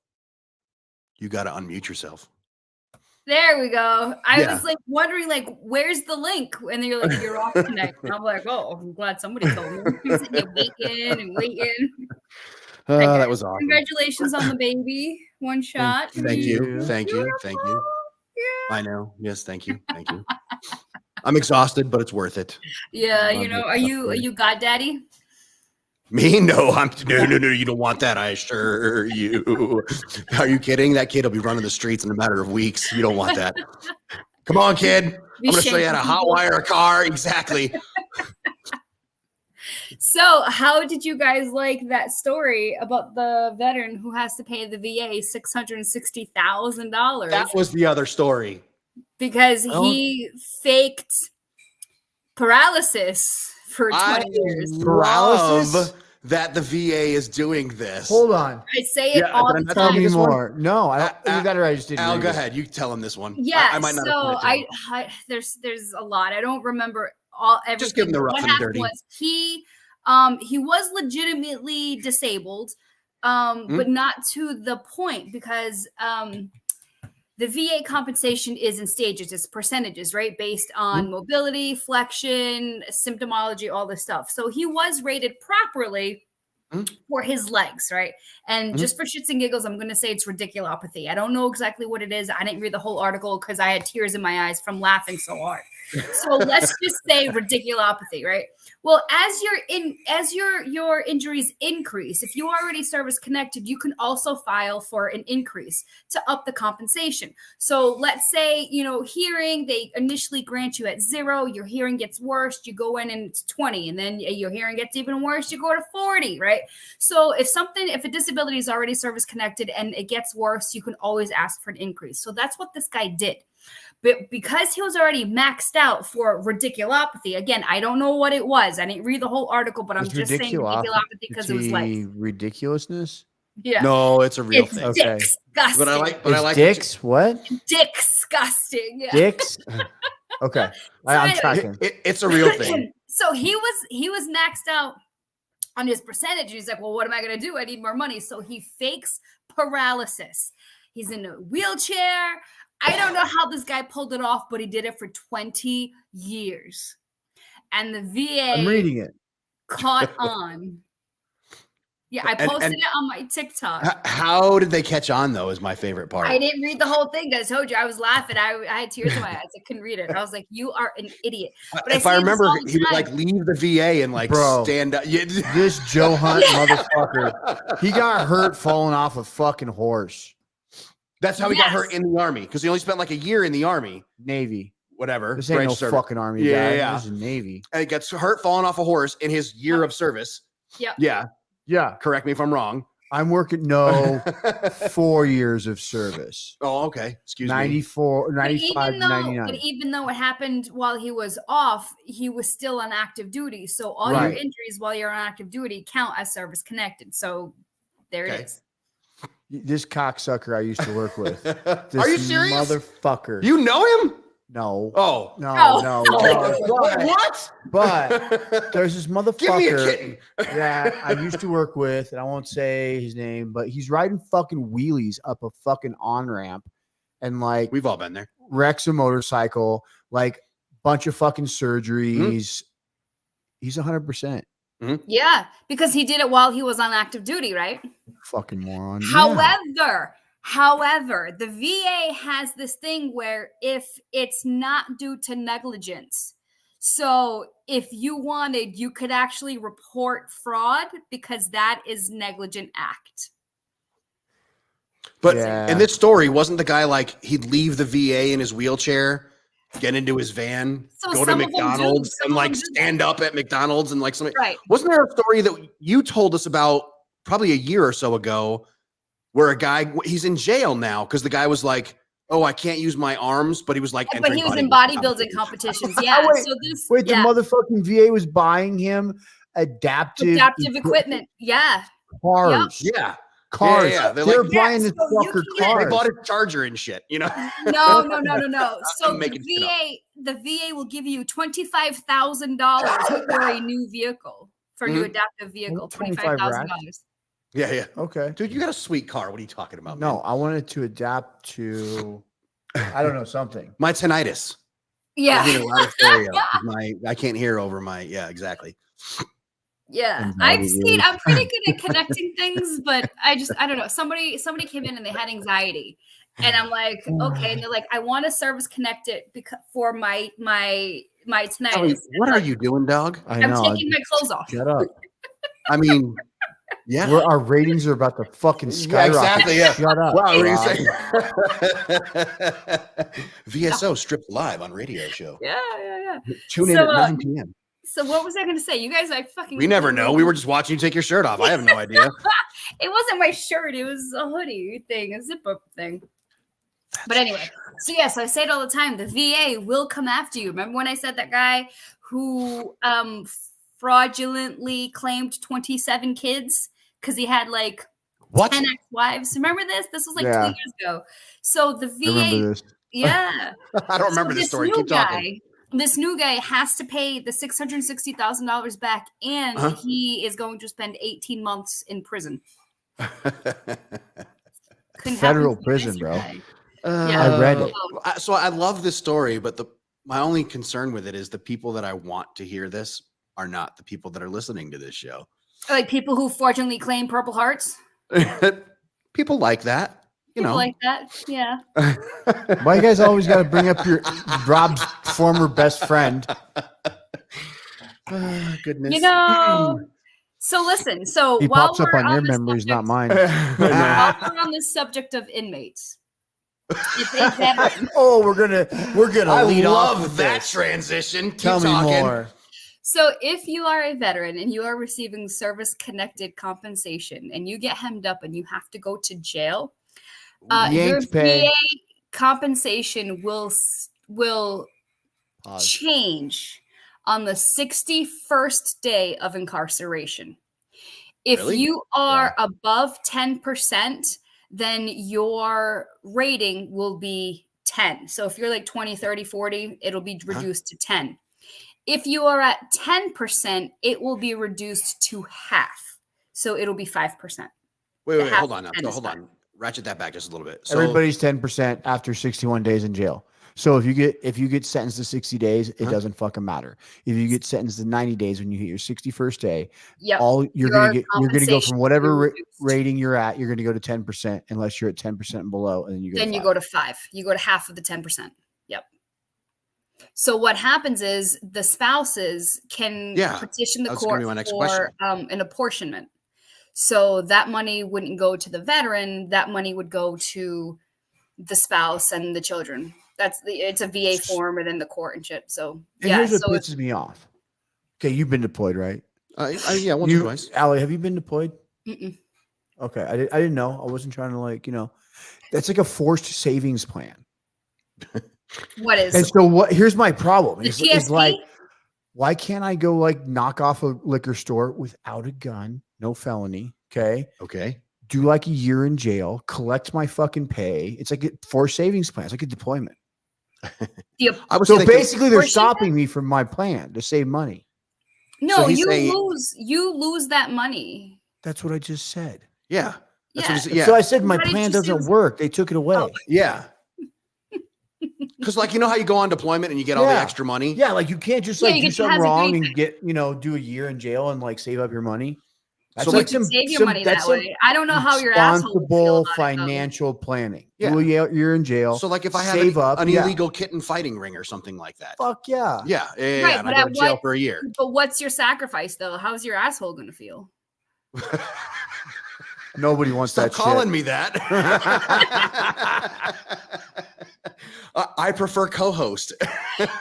You got to unmute yourself. There we go. I was wondering, where's the link? And you're like, you're off tonight. And I'm like, oh, I'm glad somebody told me. Waiting. That was awesome. Congratulations on the baby. One shot. Thank you. Yeah. I know. Yes, thank you. I'm exhausted, but it's worth it. Yeah, are you goddaddy? Me? No, no. You don't want that. I assure you. Are you kidding? That kid will be running the streets in a matter of weeks. You don't want that. Come on, kid. I'm going to show you how to hotwire a car. Exactly. So, how did you guys like that story about the veteran who has to pay the VA $660,000? That was the other story. Because he faked paralysis for 20 years. Paralysis? That the VA is doing this. Hold on. I say it all the time. Tell me more. No, I just didn't. Al, go ahead. You tell him this one. Yeah, I might not. So there's a lot. I don't remember everything. Just give him the rough and dirty. He was legitimately disabled, but not to the point because the VA compensation is in stages. It's percentages, right? Based on mobility, flexion, symptomology, all this stuff. So he was rated properly for his legs, right? And just for shits and giggles, I'm going to say it's radiculopathy. I don't know exactly what it is. I didn't read the whole article because I had tears in my eyes from laughing so hard. So let's just say radiculopathy, right? Well, as your injuries increase, if you already service connected, you can also file for an increase to up the compensation. So let's say, hearing, they initially grant you at 0, your hearing gets worse, you go in and it's 20, and then your hearing gets even worse, you go to 40, right? So if a disability is already service connected and it gets worse, you can always ask for an increase. So that's what this guy did. But because he was already maxed out for radiculopathy, again, I don't know what it was. I didn't read the whole article, but I'm just saying radiculopathy because it was like ridiculousness. Yeah, no, it's a real thing. Okay, disgusting. But I like dicks. What? Disgusting. Yeah. Dicks. Okay, I'm tracking. It's a real thing. So he was maxed out on his percentage. He's like, well, what am I going to do? I need more money. So he fakes paralysis. He's in a wheelchair. I don't know how this guy pulled it off, but he did it for 20 years. And the VA I'm reading it. caught on. Yeah, I posted it on my TikTok. How did they catch on, though, is my favorite part. I didn't read the whole thing. I told you I was laughing. I had tears in my eyes. I couldn't read it. I was like, you are an idiot. But if I remember, he would like leave the VA and like stand up. This Joe Hunt motherfucker, he got hurt falling off a fucking horse. That's how he got hurt in the Army, because he only spent like a year in the Army. Navy. Whatever. This ain't no fucking Army guy. Yeah. This is Navy. And he gets hurt falling off a horse in his year of service. Yep. Yeah. Yeah. Correct me if I'm wrong. I'm working 4 years of service. Oh, okay. Excuse 94, me. 95, 99. But even though it happened while he was off, he was still on active duty. So all your injuries while you're on active duty count as service connected. So there it is. This cocksucker I used to work with. Are you serious? Motherfucker. You know him? No. Oh. No. What? But there's this motherfucker Give me a kitten. that I used to work with, and I won't say his name, but he's riding fucking wheelies up a fucking on-ramp and like we've all been there. Wrecks a motorcycle, like bunch of fucking surgeries. He's 100%. Yeah, because he did it while he was on active duty, right? Fucking moron. However, the VA has this thing where if it's not due to negligence, so if you wanted, you could actually report fraud because that is negligent act. But in this story, wasn't the guy like he'd leave the VA in his wheelchair, get into his van, go to McDonald's and like stand up at McDonald's and like something? Right. Wasn't there a story that you told us about probably a year or so ago where a guy, he's in jail now because the guy was like, oh, I can't use my arms, but he was like, but he was in bodybuilding competitions. Yeah. The motherfucking VA was buying him adaptive equipment. Yeah. Cars. Yep. Yeah. Cars. Yeah. They're buying this fucker cars. They bought a charger and shit, you know? No. So the VA will give you $25,000 for a new vehicle, for a new adaptive vehicle, $25,000. Yeah. Okay. Dude, you got a sweet car. What are you talking about? No, man? I wanted to adapt to, I don't know, something. My tinnitus. Yeah. I can't hear over my, exactly. Yeah. I'm pretty good at connecting things, but I don't know. Somebody came in and they had anxiety. And I'm like, okay. And they're like, I want to service connect it for my tinnitus. What are you doing, dog? I'm taking my clothes off. Shut up. I mean, yeah. Our ratings are about to fucking skyrocket. Yeah, exactly. Yeah. Shut up. Wow, what are you saying? VSO stripped live on radio show. Yeah. Tune in at 9 p.m. So what was I going to say? You guys like fucking. We never know. We were just watching you take your shirt off. I have no idea. It wasn't my shirt. It was a hoodie thing, a zip-up thing. But anyway, so I say it all the time. The VA will come after you. Remember when I said that guy who fraudulently claimed 27 kids because he had like 10 ex-wives? Remember this? This was like 2 years ago. So the VA, I don't remember this story. Keep talking. This new guy has to pay the $660,000 back, and he is going to spend 18 months in prison. Federal prison, bro. I read it. So I love this story, but my only concern with it is the people that I want to hear this are not the people that are listening to this show. Like people who fortunately claim Purple Hearts? People like that. People like that, yeah. Why you guys always got to bring up your Rob's former best friend? Goodness. So listen. He pops up on your memories, not mine. While we're on this subject of inmates, we're gonna lead off with that this. Transition. Tell me more. So if you are a veteran and you are receiving service-connected compensation and you get hemmed up and you have to go to jail, your VA compensation will change on the 61st day of incarceration. If you are above 10%, then your rating will be 10. So if you're like 20, 30, 40, it'll be reduced to 10. If you are at 10%, it will be reduced to half. So it'll be 5%. Wait, hold on now. So hold on. Ratchet that back just a little bit. So Everybody's 10% after 61 days in jail. So if you get sentenced to 60 days, it doesn't fucking matter. If you get sentenced to 90 days when you hit your 61st day, you're gonna go from whatever rating you're at, you're gonna go to 10% unless you're at 10% and below, and then you go to 5. You go to half of the 10%. Yep. So what happens is the spouses can petition the court for an apportionment. So that money wouldn't go to the veteran. That money would go to the spouse and the children. It's a VA form and then the court and shit. So here's what pisses me off. Okay, you've been deployed, right? Yeah, once or twice. Allie, have you been deployed? Mm-mm. Okay, I didn't know. I wasn't trying to that's like a forced savings plan. What is? And so here's my problem. It's like, why can't I go knock off a liquor store without a gun, no felony? Okay. Do like a year in jail, collect my fucking pay. It's like a forced savings plan. It's like a deployment. So basically, they're stopping me from my plan to save money. No, you lose that money. That's what I just said. Yeah. So I said my plan doesn't work. They took it away. Oh. Yeah. Because you know how you go on deployment and you get all the extra money? Yeah, you can't just do something wrong and get, do a year in jail and save up your money. That's so save your money that way. I don't know how your asshole would feel about financial planning. Yeah. You're in jail. So if I have an illegal kitten fighting ring or something like that. Fuck yeah. Yeah. Right, and I go to jail for a year. But what's your sacrifice though? How's your asshole going to feel? Nobody wants that shit. Stop calling me that. I prefer co-host. That's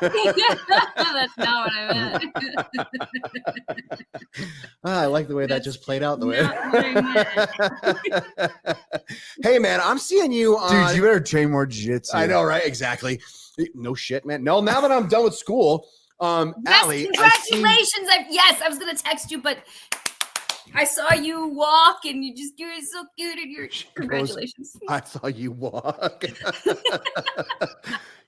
not what I meant. I like the way that just played out. Hey, man, I'm seeing you on... Dude, you better train more jiu-jitsu. I know, right? Exactly. No shit, man. No, now that I'm done with school, Allie... Congratulations. I was going to text you, but... I saw you walk and you're so cute and you're congratulations. I saw you walk.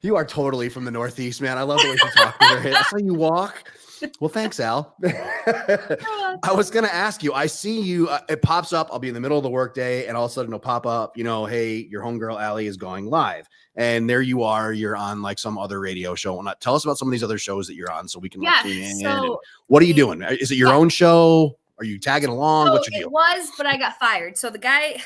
You are totally from the Northeast, man. I love the way she talks with her head. I saw you walk. Well, thanks, Al. I was going to ask you, I see you, it pops up. I'll be in the middle of the workday and all of a sudden it'll pop up, hey, your homegirl Allie is going live. And there you are, you're on some other radio show. Tell us about some of these other shows that you're on so we can tune in. So, what are you doing? Is it your own show? Are you tagging along? What's your deal? It was, but I got fired. So the guy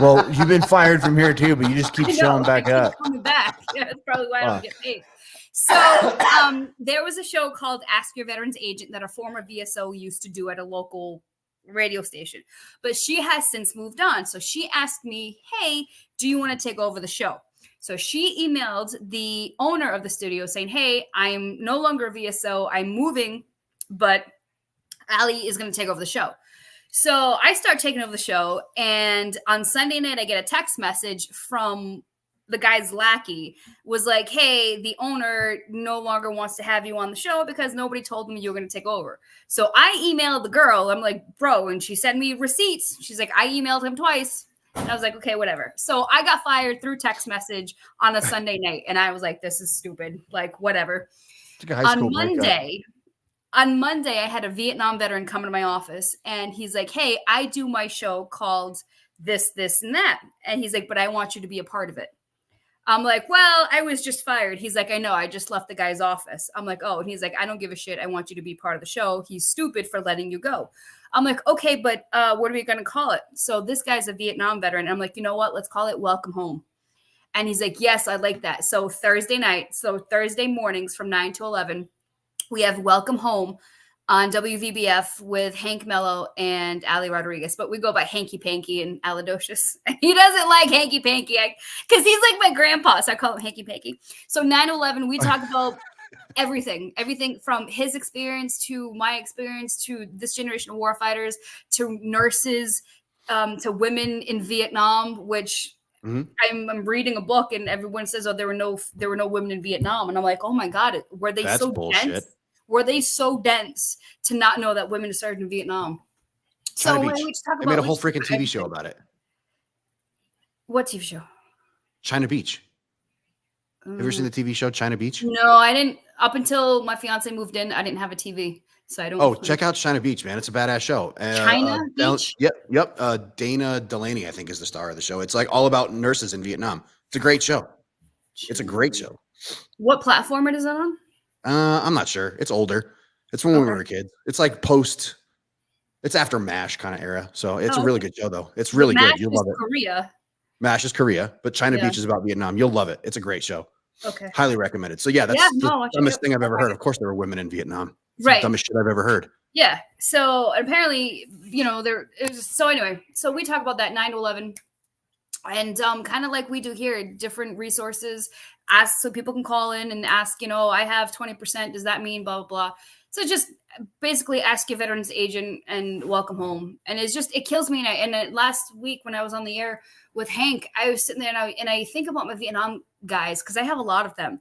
well, you've been fired from here too, but you just keep showing back up. Coming back. Yeah, that's probably why I don't get paid. So there was a show called Ask Your Veterans Agent that a former VSO used to do at a local radio station. But she has since moved on. So she asked me, hey, do you want to take over the show? So she emailed the owner of the studio saying, hey, I'm no longer a VSO. I'm moving, but Allie is going to take over the show. So I start taking over the show. And on Sunday night, I get a text message from the guy's lackey. Was like, hey, the owner no longer wants to have you on the show because nobody told him you were going to take over. So I emailed the girl. I'm like, bro. And she sent me receipts. She's like, I emailed him twice. And I was like, okay, whatever. So I got fired through text message on a Sunday night. And I was like, this is stupid. Like, whatever. On Monday, I had a Vietnam veteran come into my office and he's like, hey, I do my show called this, and that. And he's like, but I want you to be a part of it. I'm like, well, I was just fired. He's like, I know, I just left the guy's office. I'm like, oh, and he's like, I don't give a shit. I want you to be part of the show. He's stupid for letting you go. I'm like, okay, but what are we going to call it? So this guy's a Vietnam veteran. I'm like, you know what? Let's call it Welcome Home. And he's like, yes, I like that. So Thursday mornings from 9 to 11, we have Welcome Home on WVBF with Hank Mello and Ali Rodriguez, but we go by Hanky Panky and Aladocious. He doesn't like Hanky Panky because he's like my grandpa, so I call him Hanky Panky. So 9/11, we talk about everything from his experience to my experience to this generation of warfighters to nurses to women in Vietnam, which I'm reading a book and everyone says, oh, there were no women in Vietnam, and I'm like, oh my god, were they so bullshit. Dense? Were they so dense to not know that women served in Vietnam? They made a whole freaking TV show about it. What TV show? China Beach. Have you ever seen the TV show China Beach? No, I didn't. Up until my fiance moved in, I didn't have a TV, so I don't. Oh, check out China Beach, man. It's a badass show. China Beach? Yep. Dana Delaney, I think, is the star of the show. It's like all about nurses in Vietnam. It's a great show. It's a great show. What platform it is it on? I'm not sure. It's older. It's from when we were kids. It's like it's after MASH kind of era. So it's a really good show, though. It's really good. You'll love it. Korea. MASH is Korea, but China Beach is about Vietnam. You'll love it. It's a great show. Okay. Highly recommended. So yeah, that's the dumbest thing I've ever heard. Of course, there were women in Vietnam. It's the dumbest shit I've ever heard. Yeah. So apparently, so anyway, so we talk about that 9/11 and kind of like we do here, different resources, ask so people can call in and ask, I have 20%. Does that mean blah, blah, blah? So just basically ask your veterans agent and welcome home. And it kills me. And last week when I was on the air with Hank, I was sitting there and I think about my Vietnam guys, because I have a lot of them.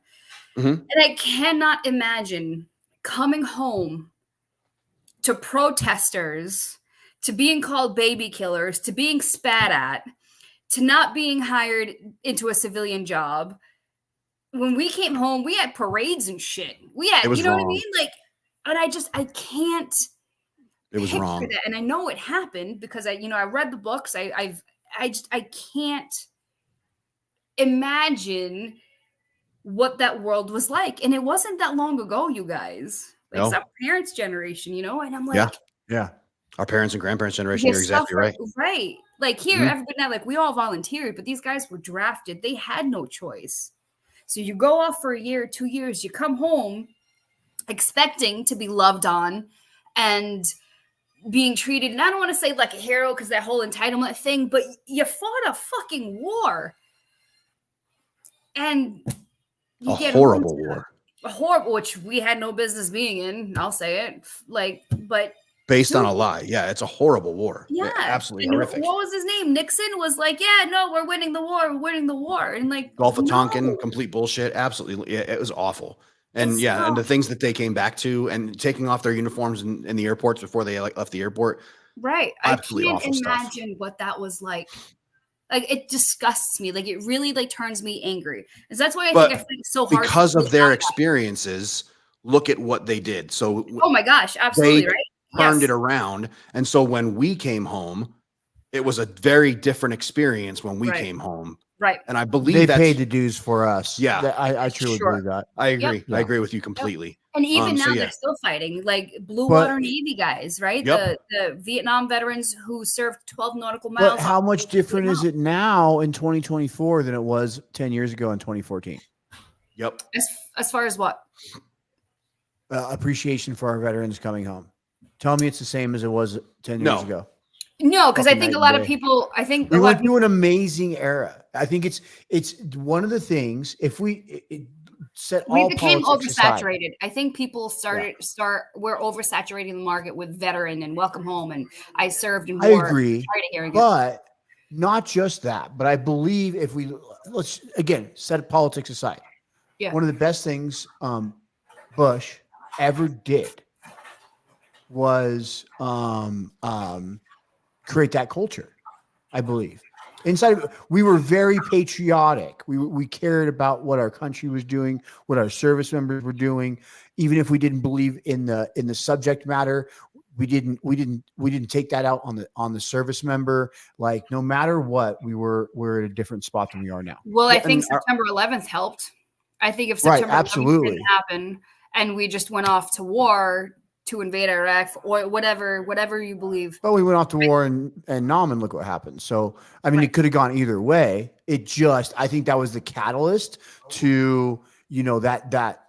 Mm-hmm. And I cannot imagine coming home to protesters, to being called baby killers, to being spat at, to not being hired into a civilian job. When we came home, we had parades and shit. We had, what I mean? Like, and I can't. It was wrong. That. And I know it happened because I read the books. I can't imagine what that world was like. And it wasn't that long ago, you guys. Like it's our parents' generation, and I'm like, yeah. Our parents and grandparents' generation, you're exactly right. Right. Like here, everybody now, like we all volunteered, but these guys were drafted. They had no choice. So you go off for a year, 2 years, you come home expecting to be loved on and being treated, and I don't want to say like a hero because that whole entitlement thing, but you fought a fucking war. And you get horrible war. A horrible, which we had no business being in, I'll say it. But based on a lie. Yeah, it's a horrible war. Yeah. Absolutely horrific. What was his name? Nixon was like, yeah, no, we're winning the war. We're winning the war. And like Gulf of Tonkin, complete bullshit. Absolutely. Yeah, it was awful. And and the things that they came back to and taking off their uniforms in the airports before they left the airport. Right. I can't imagine what that was like. Like it disgusts me. Like it really turns me angry. And that's why I think I fight so hard. Because of their experiences, look at what they did. So oh my gosh, absolutely right. Turned it around. And so when we came home, it was a very different experience when we came home. Right. And I believe they paid the dues for us. Yeah. I truly believe that. I agree. Yep. I agree with you completely. Yep. And even now they're still fighting, like Blue Water Navy guys, right? Yep. The Vietnam veterans who served 12 nautical miles. But how much different is it now in 2024 than it was 10 years ago in 2014? Yep. As far as what? Appreciation for our veterans coming home. Tell me it's the same as it was 10 years ago. No, because I think a lot of people. I think we went through an amazing era. I think it's one of the things. If we became oversaturated. I think people we're oversaturating the market with veteran and welcome home. And I served in war. I agree, but not just that. But I believe if let's again set politics aside. Yeah, one of the best things Bush ever did was create that culture. I believe inside of it, we were very patriotic. We cared about what our country was doing, what our service members were doing, even if we didn't believe in the subject matter. We didn't take that out on the service member. Like no matter what, we're at a different spot than we are now. Well, I think September 11th helped. I think if September 11th didn't happen and we just went off to war to invade Iraq or whatever you believe. Well, we went off to war and Nam, and look what happened. So, I mean, it could have gone either way. I think that was the catalyst to, that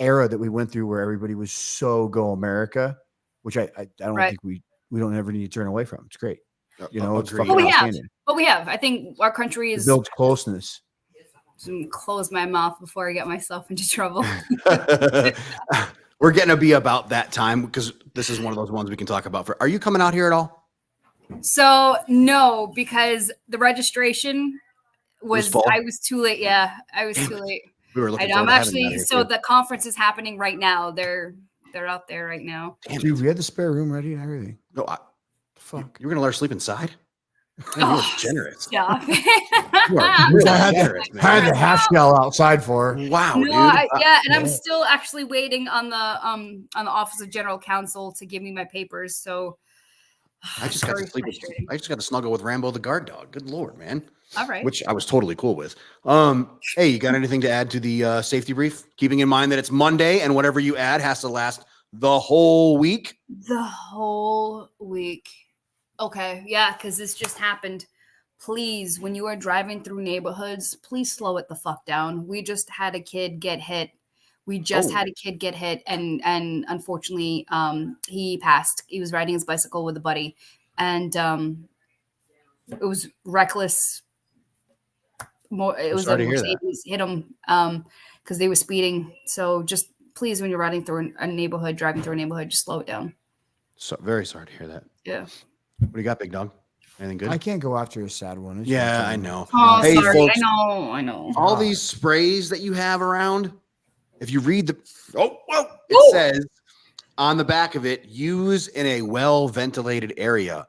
era that we went through where everybody was so go America, which I don't think we don't ever need to turn away from. It's great. It's but we have. I think our country is builds closeness. Close my mouth before I get myself into trouble. We're getting to be about that time because this is one of those ones we can talk about. Are you coming out here at all? So no, because the registration I was too late. Yeah, I was too late. We were looking. I'm actually the conference is happening right now. They're out there right now. Damn, dude, we had the spare room ready and everything. No, fuck. You were gonna let her sleep inside? You were generous. Stop. Really I had generous, to, had man. the half shell outside for her. Wow, No, dude. and I'm still actually waiting on the Office of General Counsel to give me my papers. So I just got to very sleep. frustrating. I just got to snuggle with Rambo the guard dog. Good Lord, man. All right. Which I was totally cool with. Hey, you got anything to add to the safety brief? Keeping in mind that it's Monday and whatever you add has to last the whole week. The whole week. Okay, yeah, because this just happened. Please, when you are driving through neighborhoods, please slow it the fuck down. We just had a kid get hit. And unfortunately, he passed. He was riding his bicycle with a buddy, and it was reckless. It was a Mercedes hit him because they were speeding. So just please, when you're riding through a neighborhood, driving through a neighborhood, just slow it down. So very sorry to hear that. Yeah. What do you got, big dog? Anything good? I can't go after a sad one. It's Yeah, your I turn. know. Oh, Hey, sorry. folks, I know. all these sprays that you have around, if you read the Ooh. it says on the back of it, use in a well-ventilated area.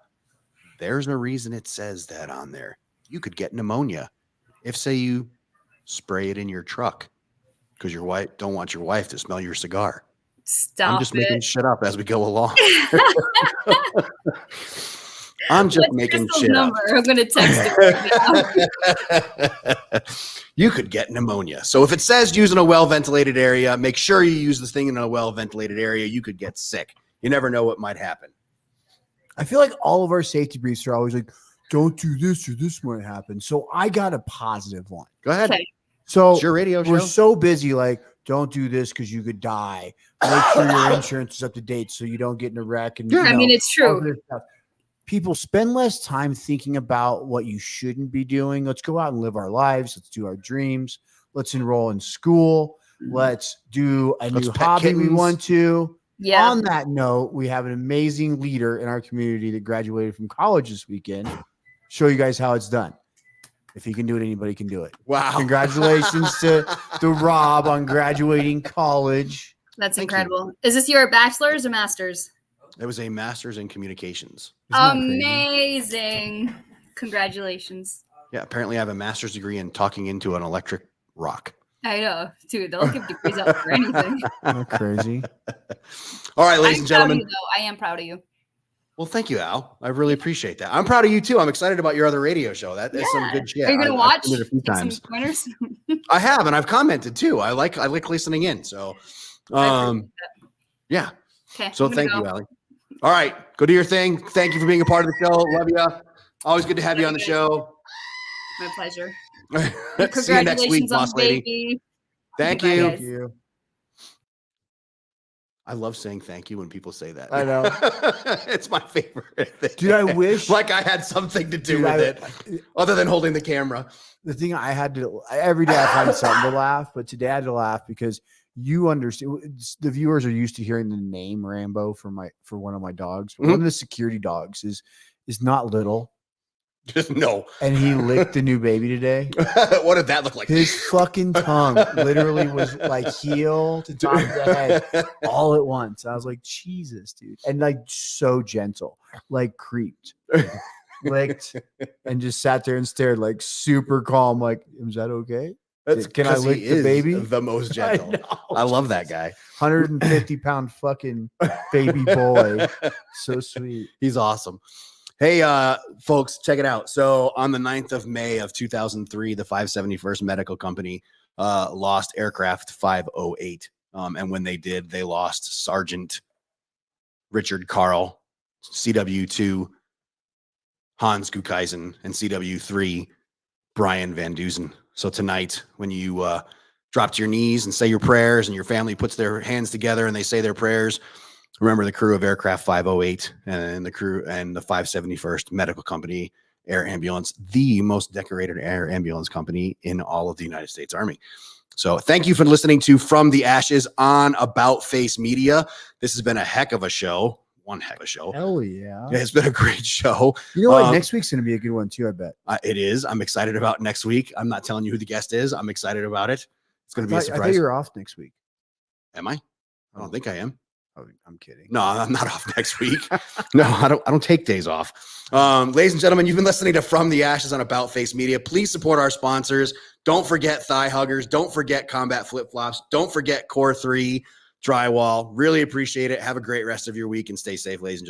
There's no reason it says that on there. You could get pneumonia if, say, you spray it in your truck because your wife don't want your wife to smell your cigar. Stop I'm just it. making shit up as we go along. I'm just What's making Crystal's shit number? I'm gonna text it right now. You could get pneumonia. So if it says use in a well-ventilated area, make sure you use this thing in a well-ventilated area. You could get sick. You never know what might happen. I feel like all of our safety briefs are always like, don't do this or this might happen. So I got a positive one. Go ahead. Okay. So It's your radio show. we're so busy, like, don't do this because you could die. Make sure your insurance is up to date so you don't get in a wreck. And I mean, it's all true. this stuff. People spend less time thinking about what you shouldn't be doing. Let's go out and live our lives. Let's do our dreams. Let's enroll in school. Let's do a Let's new pet hobby we kittens. want to. Yeah. On that note, we have an amazing leader in our community that graduated from college this weekend. Show you guys how it's done. If he can do it, anybody can do it. Wow. Congratulations to Rob on graduating college. That's Thank incredible. Is this your bachelor's or master's? It was a master's in communications. Isn't that crazy? Amazing. Congratulations. Yeah, apparently I have a master's degree in talking into an electric rock. I know. Dude, they'll give degrees out for anything. Not crazy. All right, ladies and gentlemen. Proud of you, though. I am proud of you. Well, thank you, Al. I really appreciate that. I'm proud of you too. I'm excited about your other radio show. That's some good shit. Are you gonna I've watch? seen it a few Take some times. pointers? I have, and I've commented too. I like listening in. So, yeah. Okay. So thank you, Allie. All right, go do your thing. Thank you for being a part of the show. Love you. Always good to have you on the show. My pleasure. See you next week, Congratulations on boss the lady. baby. Thank Bye, you. guys. Thank you. I love saying thank you when people say that. I know. It's my favorite thing. Dude, I wish like I had something to do Dude, with it other than holding the camera. the thing I had to every day I find something to laugh, but today I had to laugh because you understand the viewers are used to hearing the name Rambo for one of my dogs. But one of the security dogs is not little. Just no. And he licked the new baby today. What did that look like? His fucking tongue literally was like heel to top of the head all at once. I was like, Jesus, dude. And like so gentle, like creeped, licked, and just sat there and stared like super calm. Like, is that okay? Can I 'cause lick he the is baby? The most gentle. I love that guy. 150-pound fucking baby boy. So sweet. He's awesome. Hey, folks, check it out. So on the 9th of May of 2003, the 571st Medical Company lost aircraft 508. And when they did, they lost Sergeant Richard Carl, CW2 Hans Gukeisen, and CW3 Brian Van Dusen. So tonight, when you drop to your knees and say your prayers and your family puts their hands together and they say their prayers, remember the crew of aircraft 508 and the crew and the 571st Medical Company Air Ambulance, the most decorated air ambulance company in all of the United States Army. So thank you for listening to From the Ashes on About Face Media. This has been a heck of a show. One heck of a show. Hell yeah. It's been a great show. You know what? Next week's going to be a good one too, I bet. It is. I'm excited about next week. I'm not telling you who the guest is. I'm excited about it. It's going to be a I thought surprise. you were off next week. Am I? I don't think I am. I'm kidding. No, I'm not off next week. No, I don't take days off. Ladies and gentlemen, you've been listening to From the Ashes on About Face Media. Please support our sponsors. Don't forget Thigh Huggers. Don't forget Combat Flip Flops. Don't forget Core 3 Drywall. Really appreciate it. Have a great rest of your week and stay safe, ladies and gentlemen.